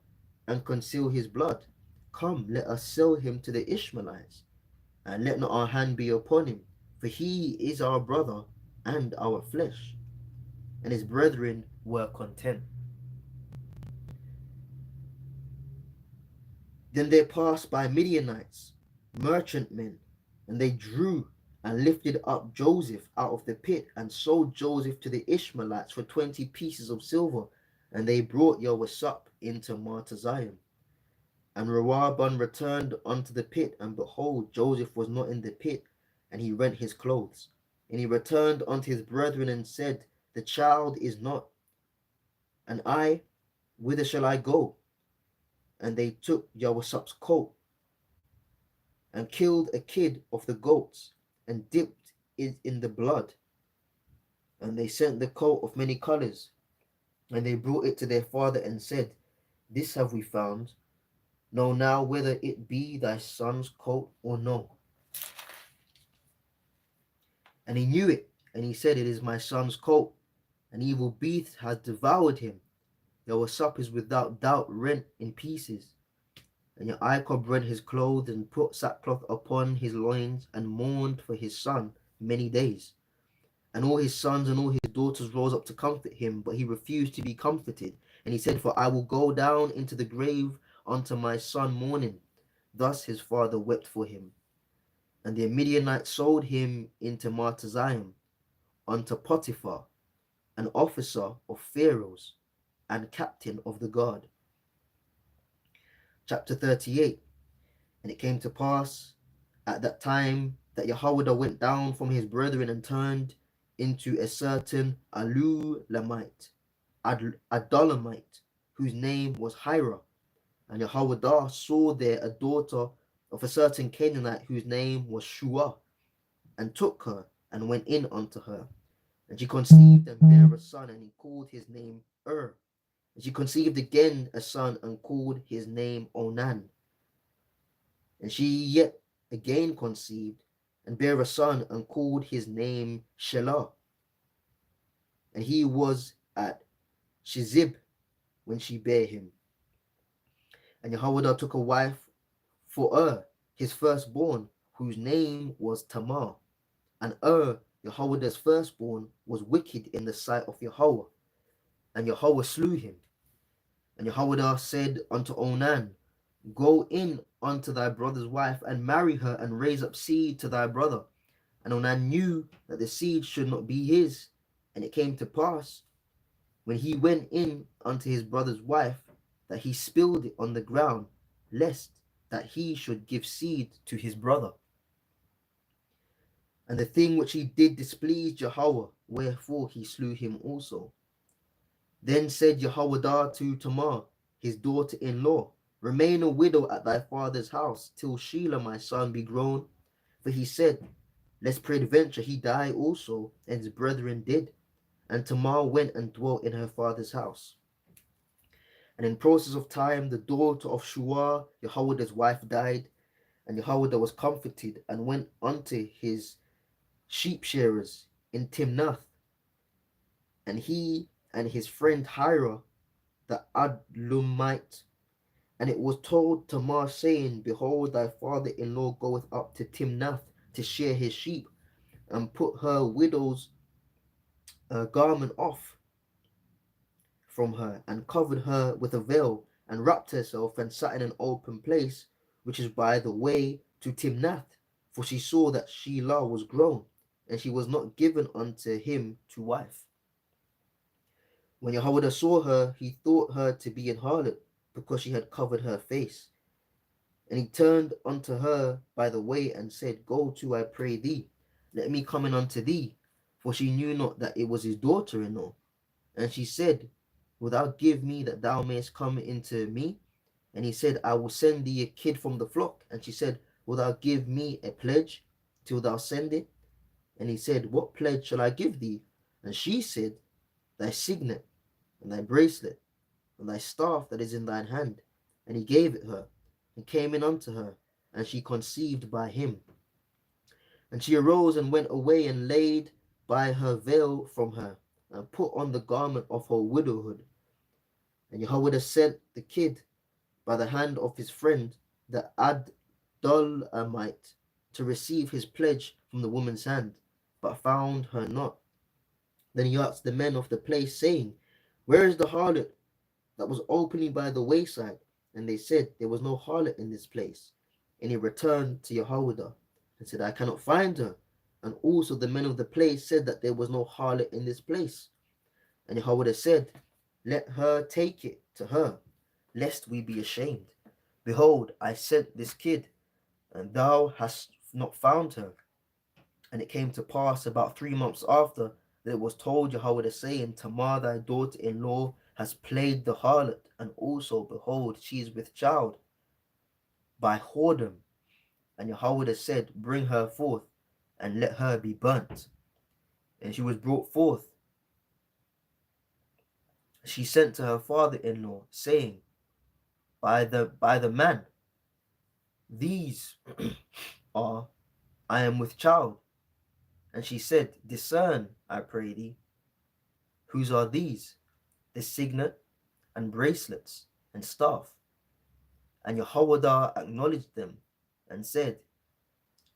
and conceal his blood? Come, let us sell him to the Ishmaelites, and let not our hand be upon him, for he is our brother and our flesh. And his brethren were content. Then they passed by Midianites, merchantmen, and they drew and lifted up Joseph out of the pit, and sold Joseph to the Ishmaelites for 20 pieces of silver. And they brought Yahweh into Mount Zion. And Rehoboam returned unto the pit, and behold, Joseph was not in the pit, and he rent his clothes. And he returned unto his brethren, and said, The child is not, and I, whither shall I go? And they took Yahweh's coat, and killed a kid of the goats, and dipped it in the blood. And they sent the coat of many colors, and they brought it to their father, and said, This have we found. Know now whether it be thy son's coat or no. And he knew it, and he said, It is my son's coat. An evil beast hath devoured him. Yahweh is without doubt rent in pieces. And Yaakov rent his clothes, and put sackcloth upon his loins, and mourned for his son many days. And all his sons and all his daughters rose up to comfort him, but he refused to be comforted. And he said, For I will go down into the grave unto my son mourning. Thus his father wept for him. And the Midianites sold him into Mount Zion unto Potiphar, an officer of Pharaoh's, and captain of the guard. Chapter 38. And it came to pass at that time that Jehoiada went down from his brethren and turned into a certain Adulamite, Adulamite, whose name was Hira. And Jehoiada saw there a daughter of a certain Canaanite whose name was Shua, and took her and went in unto her. And she conceived and bare a son, and he called his name And she conceived again a son, and called his name Onan. And she yet again conceived, and bare a son, and called his name Shelah. And he was at Shizib when she bare him. And Jehoiada took a wife for his firstborn, whose name was Tamar. And Jehoiada's firstborn, was wicked in the sight of Yahweh, and Yahweh slew him. And Jehoiada said unto Onan, Go in unto thy brother's wife, and marry her, and raise up seed to thy brother. And Onan knew that the seed should not be his. And it came to pass, when he went in unto his brother's wife, that he spilled it on the ground, lest that he should give seed to his brother. And the thing which he did displeased Jehovah, wherefore he slew him also. Then said Jehoiada to Tamar, his daughter-in-law, Remain a widow at thy father's house, till Shelah my son be grown. For he said, Lest peradventure he die also, and his brethren did. And Tamar went and dwelt in her father's house. And in process of time, the daughter of Shua, Jehoiada's wife, died, and Jehoiada was comforted, and went unto his sheep shearers in Timnath. And he and his friend Hira, the Adullamite. And it was told Tamar, saying, Behold, thy father-in-law goeth up to Timnath to shear his sheep, and put her widow's garment off from her, and covered her with a veil, and wrapped herself, and sat in an open place, which is by the way to Timnath. For she saw that Shelah was grown, and she was not given unto him to wife. When Jehoiada saw her, he thought her to be an harlot, because she had covered her face. And he turned unto her by the way, and said, Go to, I pray thee, let me come in unto thee. For she knew not that it was his daughter-in-law. And she said, Wilt thou give me that thou mayest come into me? And he said, I will send thee a kid from the flock. And she said, Wilt thou give me a pledge till thou send it? And he said, What pledge shall I give thee? And she said, Thy signet, and thy bracelet, and thy staff that is in thine hand. And he gave it her, and came in unto her, and she conceived by him. And she arose and went away, and laid by her veil from her, and put on the garment of her widowhood. And Jehoiada sent the kid by the hand of his friend, the Adullamite, to receive his pledge from the woman's hand, but found her not. Then he asked the men of the place, saying, Where is the harlot that was openly by the wayside? And they said, There was no harlot in this place. And he returned to Jehoiada and said, I cannot find her. And also the men of the place said that there was no harlot in this place. And Jehoiada said, Let her take it to her, lest we be ashamed. Behold, I sent this kid, and thou hast not found her. And it came to pass about 3 months after, that it was told Jehoiada, saying, Tamar thy daughter-in-law has played the harlot, and also, behold, she is with child by whoredom. And Jehoiada said, Bring her forth, and let her be burnt. And she was brought forth. She sent to her father-in-law, saying, By the man, these are, I am with child. And she said, Discern, I pray thee, whose are these, the signet and bracelets and staff? And Jehoiada acknowledged them, and said,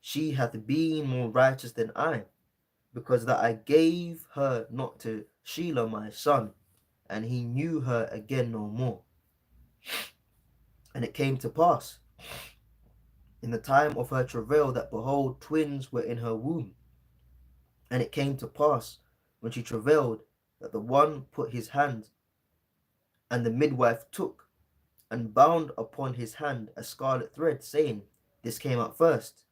She hath been more righteous than I, because that I gave her not to Shelah my son, and he knew her again no more. And it came to pass in the time of her travail, that behold, twins were in her womb. And it came to pass, when she travailed, that the one put his hand, and the midwife took and bound upon his hand a scarlet thread, saying, This came out first.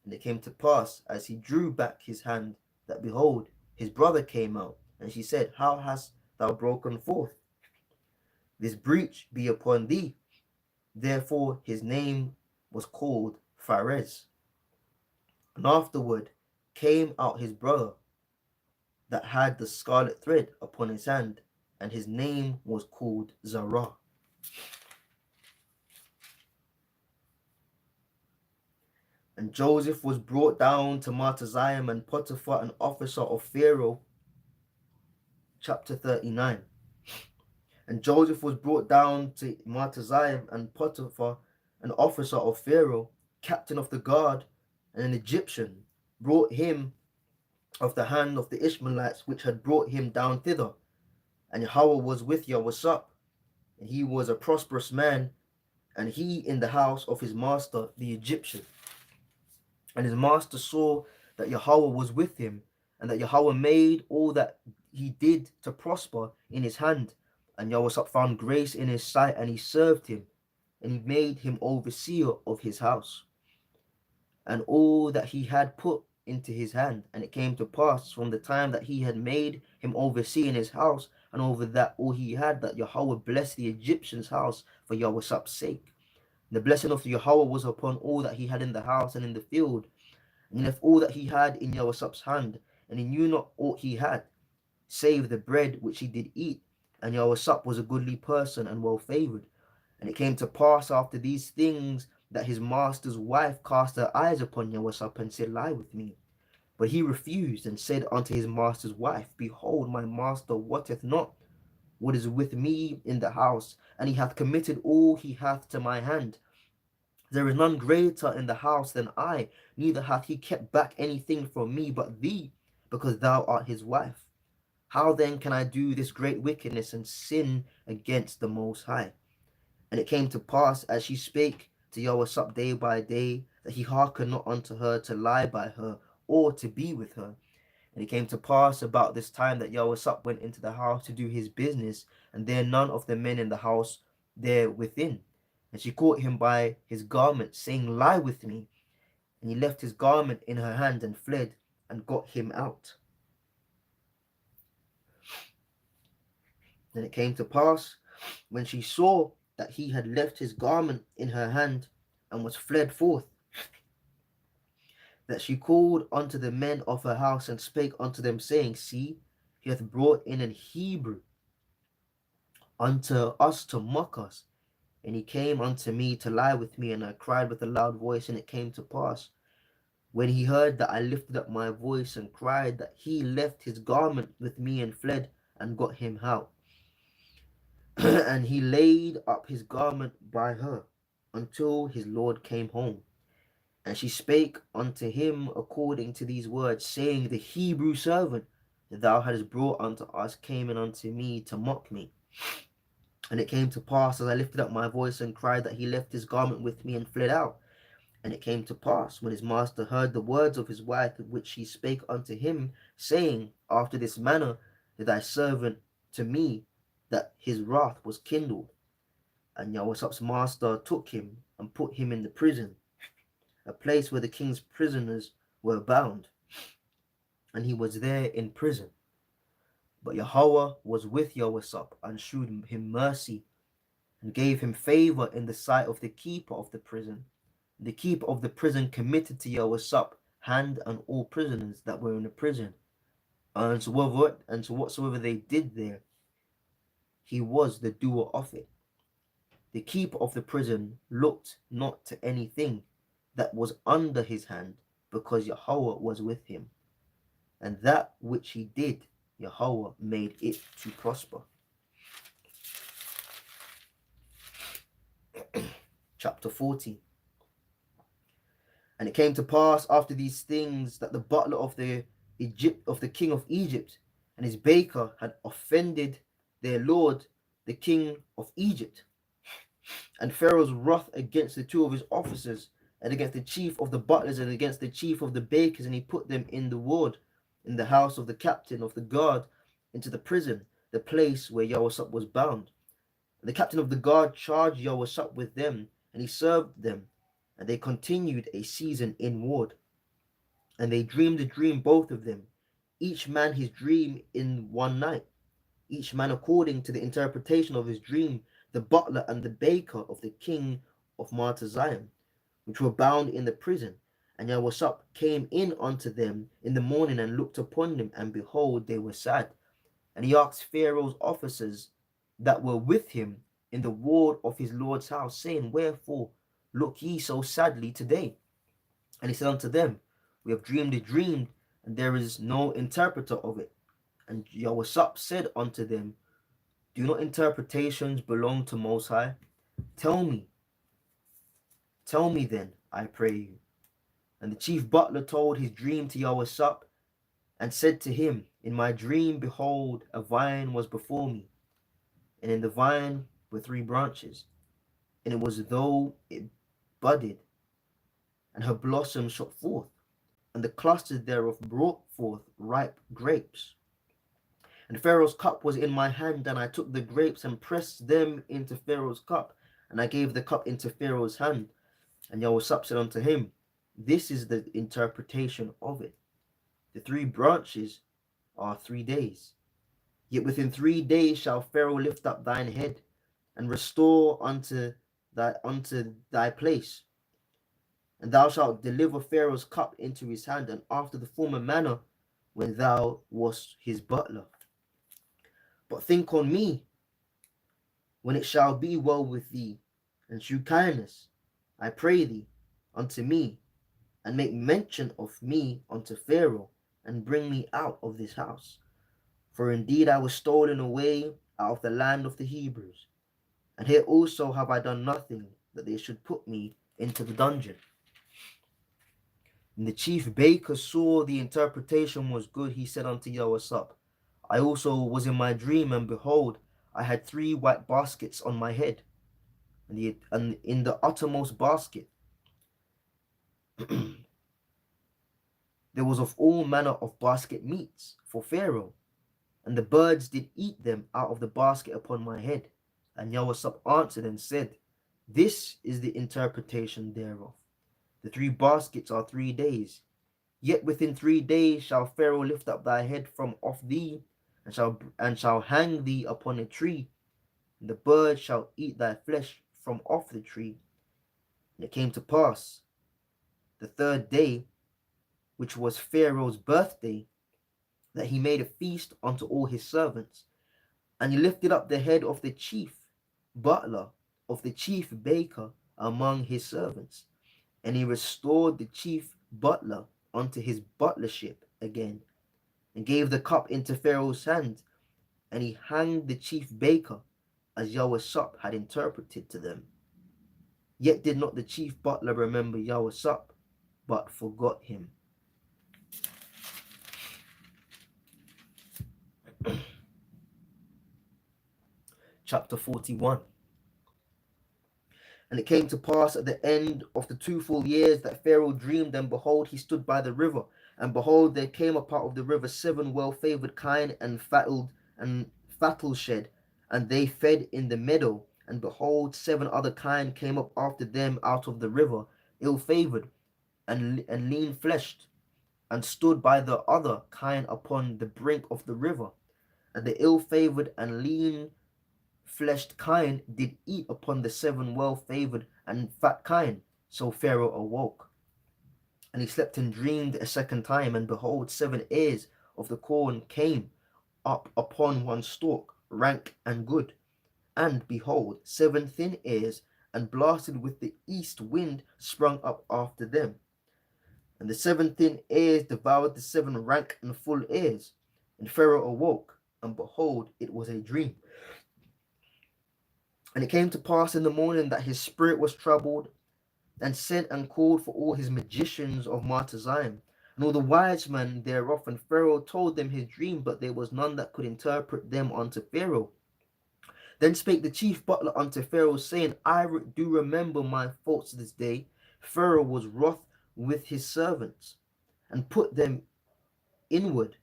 And it came to pass, as he drew back his hand, that behold, his brother came out. And she said, How hast thou broken forth? This breach be upon thee. Therefore his name was called Pharez. And afterward came out his brother that had the scarlet thread upon his hand, and his name was called Zerah. And Joseph was brought down to Martaziam, and Potiphar, an officer of Pharaoh. Chapter 39. And Joseph was brought down to Martaziam, and Potiphar, an officer of Pharaoh, captain of the guard, and an Egyptian, brought him of the hand of the Ishmaelites, which had brought him down thither. And Yahweh was with Yahweh, and he was a prosperous man, and he in the house of his master the Egyptian. And his master saw that Yahweh was with him, and that Yahweh made all that he did to prosper in his hand. And Yahweh found grace in his sight, and he served him, and he made him overseer of his house, and all that he had put into his hand. And it came to pass from the time that he had made him overseer in his house, and over that all he had, that Yahweh blessed the Egyptian's house for Yahweh's sake. The blessing of Yahweh was upon all that he had in the house and in the field, and he left all that he had in Yahweh's hand, and he knew not aught he had, save the bread which he did eat. And Yahweh was a goodly person and well favored. And it came to pass after these things that his master's wife cast her eyes upon Yahweh and said, Lie with me. But he refused, and said unto his master's wife, Behold, my master wotteth not what is with me in the house, and he hath committed all he hath to my hand. There is none greater in the house than I, neither hath he kept back anything from me but thee, because thou art his wife. How then can I do this great wickedness and sin against the Most High? And it came to pass, as she spake to Yahweh day by day, that he hearkened not unto her to lie by her, or to be with her. And it came to pass about this time that Yahweh went into the house to do his business, and there none of the men in the house there within. And she caught him by his garment, saying, Lie with me. And he left his garment in her hand and fled, and got him out. Then it came to pass, when she saw that he had left his garment in her hand, and was fled forth, that she called unto the men of her house, and spake unto them, saying, See, he hath brought in an Hebrew unto us to mock us. And he came unto me to lie with me, and I cried with a loud voice. And it came to pass, when he heard that I lifted up my voice and cried, that he left his garment with me and fled, and got him out. And he laid up his garment by her until his Lord came home. And she spake unto him according to these words, saying, The Hebrew servant that thou hadst brought unto us came in unto me to mock me. And it came to pass, as I lifted up my voice and cried, that he left his garment with me and fled out. And it came to pass, when his master heard the words of his wife, which she spake unto him, saying, After this manner did thy servant to me, that his wrath was kindled. And Yahweh's master took him and put him in the prison, a place where the king's prisoners were bound. And he was there in prison. But Yahweh was with Yahweh and shewed him mercy, and gave him favor in the sight of the keeper of the prison. The keeper of the prison committed to Yahweh hand and all prisoners that were in the prison, and to whatsoever they did there, he was the doer of it. The keeper of the prison looked not to anything that was under his hand, because Yahweh was with him, and that which he did, Yahweh made it to prosper. Chapter 40. And it came to pass after these things, that the butler of the king of Egypt and his baker had offended their lord, the king of Egypt. And Pharaoh's wrath against the two of his officers, and against the chief of the butlers, and against the chief of the bakers, and he put them in the ward, in the house of the captain of the guard, into the prison, the place where Yahusap was bound. And the captain of the guard charged Yahusap with them, and he served them, and they continued a season in ward. And they dreamed a dream, both of them, each man his dream in one night, each man according to the interpretation of his dream, the butler and the baker of the king of Martezayim, which were bound in the prison. And Yahusap came in unto them in the morning and looked upon them, and behold, they were sad. And he asked Pharaoh's officers that were with him in the ward of his lord's house, saying, Wherefore look ye so sadly today? And he said unto them, We have dreamed a dream, and there is no interpreter of it. And Yahusap said unto them, Do not interpretations belong to Most High? Tell me then, I pray you. And the chief butler told his dream to Yahusap, and said to him, In my dream, behold, a vine was before me, and in the vine were 3 branches, and it was as though it budded, and her blossoms shot forth, and the clusters thereof brought forth ripe grapes. And Pharaoh's cup was in my hand, and I took the grapes and pressed them into Pharaoh's cup, and I gave the cup into Pharaoh's hand. And Yahusap said unto him, This is the interpretation of it. The 3 branches are 3 days. Yet within 3 days shall Pharaoh lift up thine head, and restore unto thy place. And thou shalt deliver Pharaoh's cup into his hand, and after the former manner when thou wast his butler. But think on me when it shall be well with thee, and shew kindness, I pray thee, unto me, and make mention of me unto Pharaoh, and bring me out of this house. For indeed I was stolen away out of the land of the Hebrews, and here also have I done nothing that they should put me into the dungeon. And the chief baker saw the interpretation was good. He said unto Yahusap, I also was in my dream, and behold, I had 3 white baskets on my head, and in the uttermost basket there was of all manner of basket meats for Pharaoh, and the birds did eat them out of the basket upon my head. And Yahusap answered and said, This is the interpretation thereof. The 3 baskets are 3 days. Yet within 3 days shall Pharaoh lift up thy head from off thee, and shall hang thee upon a tree, and the birds shall eat thy flesh from off the tree. And it came to pass, the 3rd day, which was Pharaoh's birthday, that he made a feast unto all his servants. And he lifted up the head of the chief butler, of the chief baker among his servants. And he restored the chief butler unto his butlership again, and gave the cup into Pharaoh's hand. And he hanged the chief baker, as Yahusap had interpreted to them. Yet did not the chief butler remember Yahusap, but forgot him. Chapter 41. And it came to pass at the end of the 2 full years that Pharaoh dreamed, and behold, he stood by the river, and behold, there came up out of the river 7 well-favored kine and fattle shed, and they fed in the meadow. And behold, 7 other kine came up after them out of the river, ill-favored and lean-fleshed, and stood by the other kine upon the brink of the river. And the ill-favored and lean-fleshed kine did eat upon the 7 well-favored and fat kine. So Pharaoh awoke, and he slept and dreamed a second time, and behold, 7 ears of the corn came up upon one stalk, rank and good. And behold, 7 thin ears, and blasted with the east wind, sprung up after them. And the 7 thin ears devoured the 7 rank and full ears. And Pharaoh awoke, and behold, it was a dream. And it came to pass in the morning that his spirit was troubled, and sent and called for all his magicians of Martezayim, and all the wise men thereof. And Pharaoh told them his dream, but there was none that could interpret them unto Pharaoh. Then spake the chief butler unto Pharaoh, saying, I do remember my faults this day. Pharaoh was wroth with his servants, and put them inward,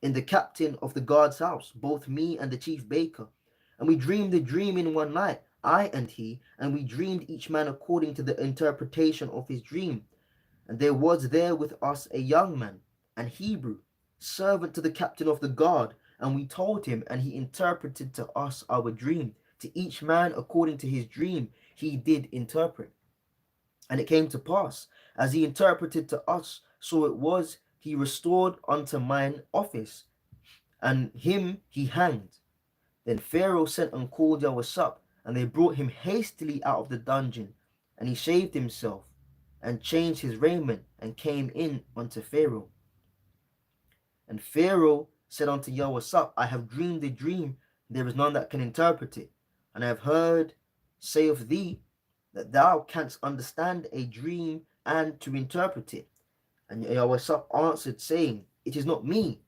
in the captain of the guard's house, both me and the chief baker. And we dreamed the dream in one night, I and he, and we dreamed each man according to the interpretation of his dream. And there was there with us a young man, an Hebrew, servant to the captain of the guard, and we told him, and he interpreted to us our dream. To each man according to his dream he did interpret. And it came to pass, as he interpreted to us, so it was, he restored unto mine office, and him he hanged. Then Pharaoh sent and called Yahweh, and they brought him hastily out of the dungeon, and he shaved himself, and changed his raiment, and came in unto Pharaoh. And Pharaoh said unto Yahweh, I have dreamed a dream, there is none that can interpret it. And I have heard say of thee, that thou canst understand a dream and to interpret it. And Yahweh answered, saying, It is not me.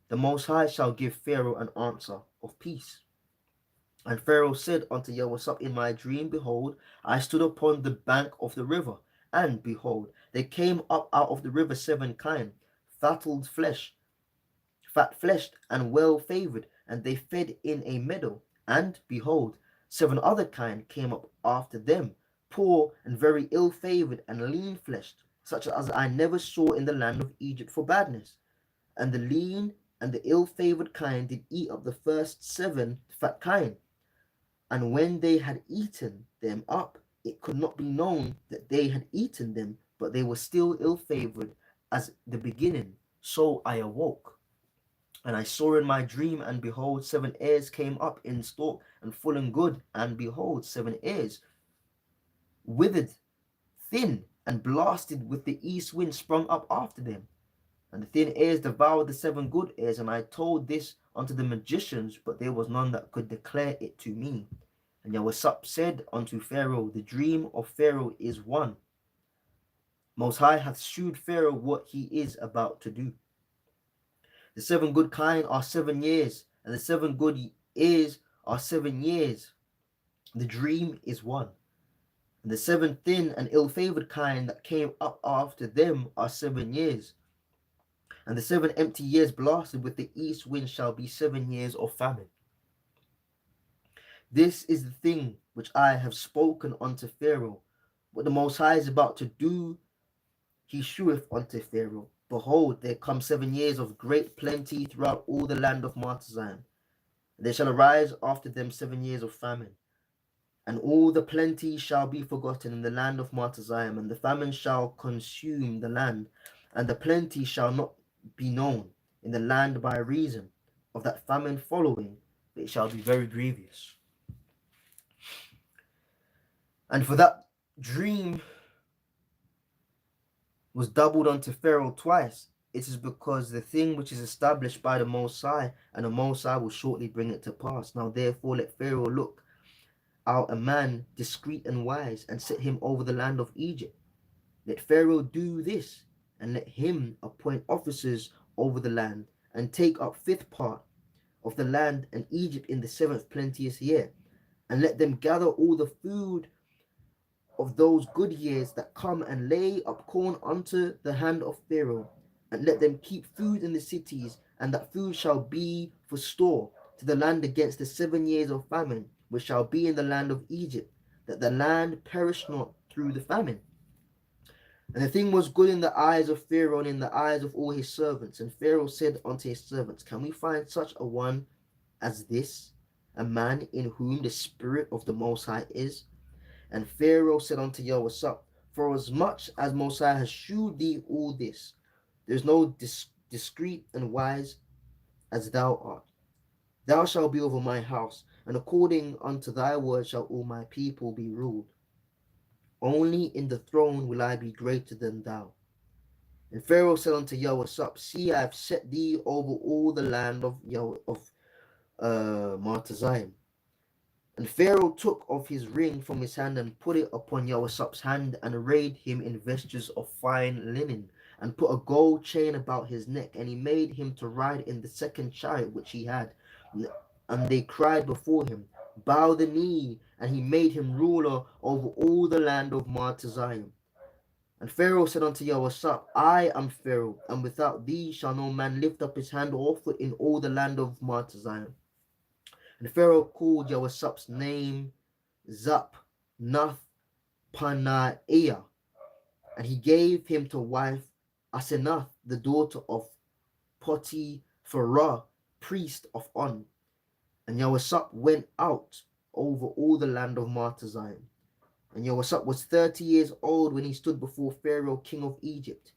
The Most High shall give Pharaoh an answer of peace. And Pharaoh said unto Yahweh, in my dream, behold, I stood upon the bank of the river, and behold, there came up out of the river 7 kine, fat fleshed and well favored, and they fed in a meadow. And behold, 7 other kine came up after them, poor and very ill favored and lean fleshed, such as I never saw in the land of Egypt for badness. And the lean and the ill favored kine did eat up the first 7 fat kine. And when they had eaten them up, it could not be known that they had eaten them, but they were still ill favored as the beginning. So I awoke. And I saw in my dream, and behold, 7 ears came up in stalk, and full and good. And behold, 7 ears, withered, thin, and blasted with the east wind, sprung up after them. And the thin ears devoured the 7 good ears. And I told this unto the magicians, but there was none that could declare it to me. And Yahweh said unto Pharaoh, the dream of Pharaoh is one. Most High hath shewed Pharaoh what he is about to do. The 7 good kine are 7 years, and the 7 good ears are 7 years. The dream is one. And the 7 thin and ill-favored kine that came up after them are 7 years. And the 7 empty years blasted with the east wind shall be 7 years of famine. This is the thing which I have spoken unto Pharaoh. What the Most High is about to do, he sheweth unto Pharaoh. Behold, there come 7 years of great plenty throughout all the land of Martezim. There shall arise after them 7 years of famine. And all the plenty shall be forgotten in the land of Martezim, and the famine shall consume the land, and the plenty shall not be known in the land by reason of that famine following, it shall be very grievous. And for that dream was doubled unto Pharaoh twice, it is because the thing which is established by the Most High, and the Most High will shortly bring it to pass. Now therefore let Pharaoh look out a man discreet and wise, and set him over the land of Egypt. Let Pharaoh do this, and let him appoint officers over the land, and take up 5th part of the land and Egypt in the 7th plenteous year, and let them gather all the food of those good years that come, and lay up corn unto the hand of Pharaoh, and let them keep food in the cities, and that food shall be for store to the land against the 7 years of famine, which shall be in the land of Egypt, that the land perish not through the famine. And the thing was good in the eyes of Pharaoh, and in the eyes of all his servants. And Pharaoh said unto his servants, Can we find such a one as this, a man in whom the Spirit of the Most High is? And Pharaoh said unto Yahweh, For as much as Most High has shewed thee all this, there is no discreet and wise as thou art. Thou shalt be over my house, and according unto thy word shall all my people be ruled. Only in the throne will I be greater than thou. And Pharaoh said unto Yahweh, See, I have set thee over all the land of Martezim. And Pharaoh took off his ring from his hand, and put it upon Yahweh's hand, and arrayed him in vestures of fine linen, and put a gold chain about his neck. And he made him to ride in the 2nd chariot which he had. And they cried before him, Bow the knee. And he made him ruler over all the land of Martezim. And Pharaoh said unto Yahweh, I am Pharaoh, and without thee shall no man lift up his hand or foot in all the land of Zion. And Pharaoh called Yahweh's name Zap Nath Panaiah, and he gave him to wife Asenath, the daughter of Potipharah, priest of On. And Yahweh went out over all the land of Zion. And Yahweh was 30 years old when he stood before Pharaoh, king of Egypt.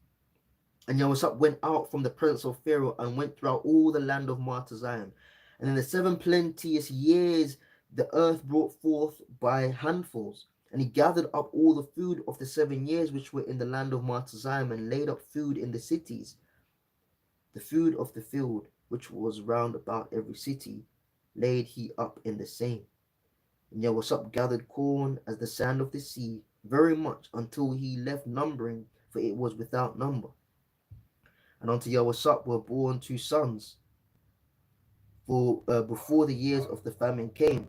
And Yahweh went out from the presence of Pharaoh and went throughout all the land of Zion. And in the 7 plenteous years, the earth brought forth by handfuls. And he gathered up all the food of the 7 years which were in the land of Zion, and laid up food in the cities. The food of the field, which was round about every city, laid he up in the same. And Yahweh gathered corn as the sand of the sea, very much, until he left numbering, for it was without number. And unto Yahweh were born 2 sons, for before the years of the famine came,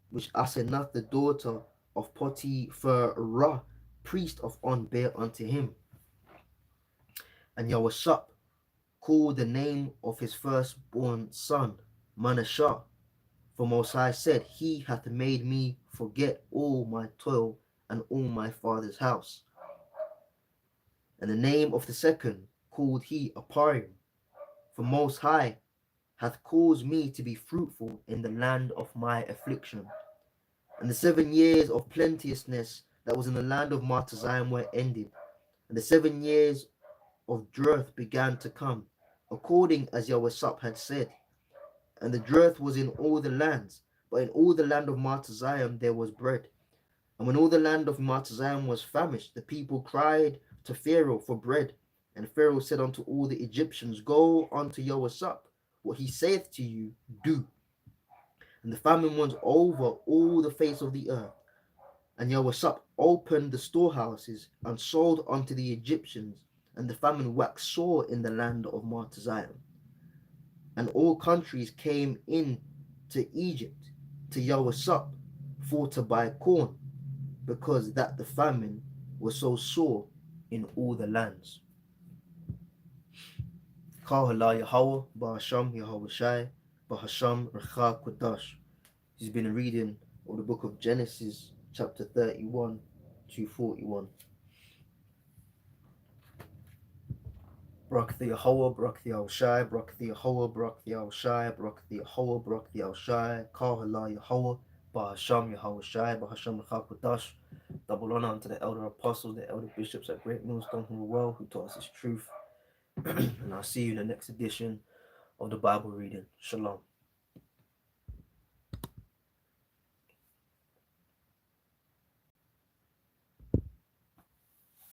which Asenath, the daughter of Potipharah, priest of On, bare unto him. And Yahweh called the name of his firstborn son Manasseh, for Most High said, He hath made me forget all my toil and all my father's house. And the name of the second called he Aparim, for Most High hath caused me to be fruitful in the land of my affliction. And the 7 years of plenteousness that was in the land of Zion were ended, and the 7 years of drought began to come, according as Yahweh had said. And the drought was in all the lands, but in all the land of Zion there was bread. And when all the land of Zion was famished, the people cried to Pharaoh for bread. And Pharaoh said unto all the Egyptians, Go unto Yahweh, what he saith to you, do. And the famine was over all the face of the earth. And Yahweh opened the storehouses and sold unto the Egyptians, and the famine waxed sore in the land of Zion. And all countries came in to Egypt, to Yahweh for to buy corn, because that the famine was so sore in all the lands. Kahala Yahweh, Bahasham Yahweh Shai, Bahasham Recha Kodash. He's been a reading of the book of Genesis, chapter 31 to 41. Barak the Yahweh, Barak the Al-Shai, Barak the Yahweh, Barak the Al-Shai, Barak the Yahweh, Barak the Al-Shai, Kahala Yahweh, Bahasham Yahweh Shai, Bahasham Recha Kodash. Double honor unto the elder apostles, the elder bishops at Great Millstone who were well, who taught us his truth. And I'll see you in the next edition of the Bible reading. Shalom.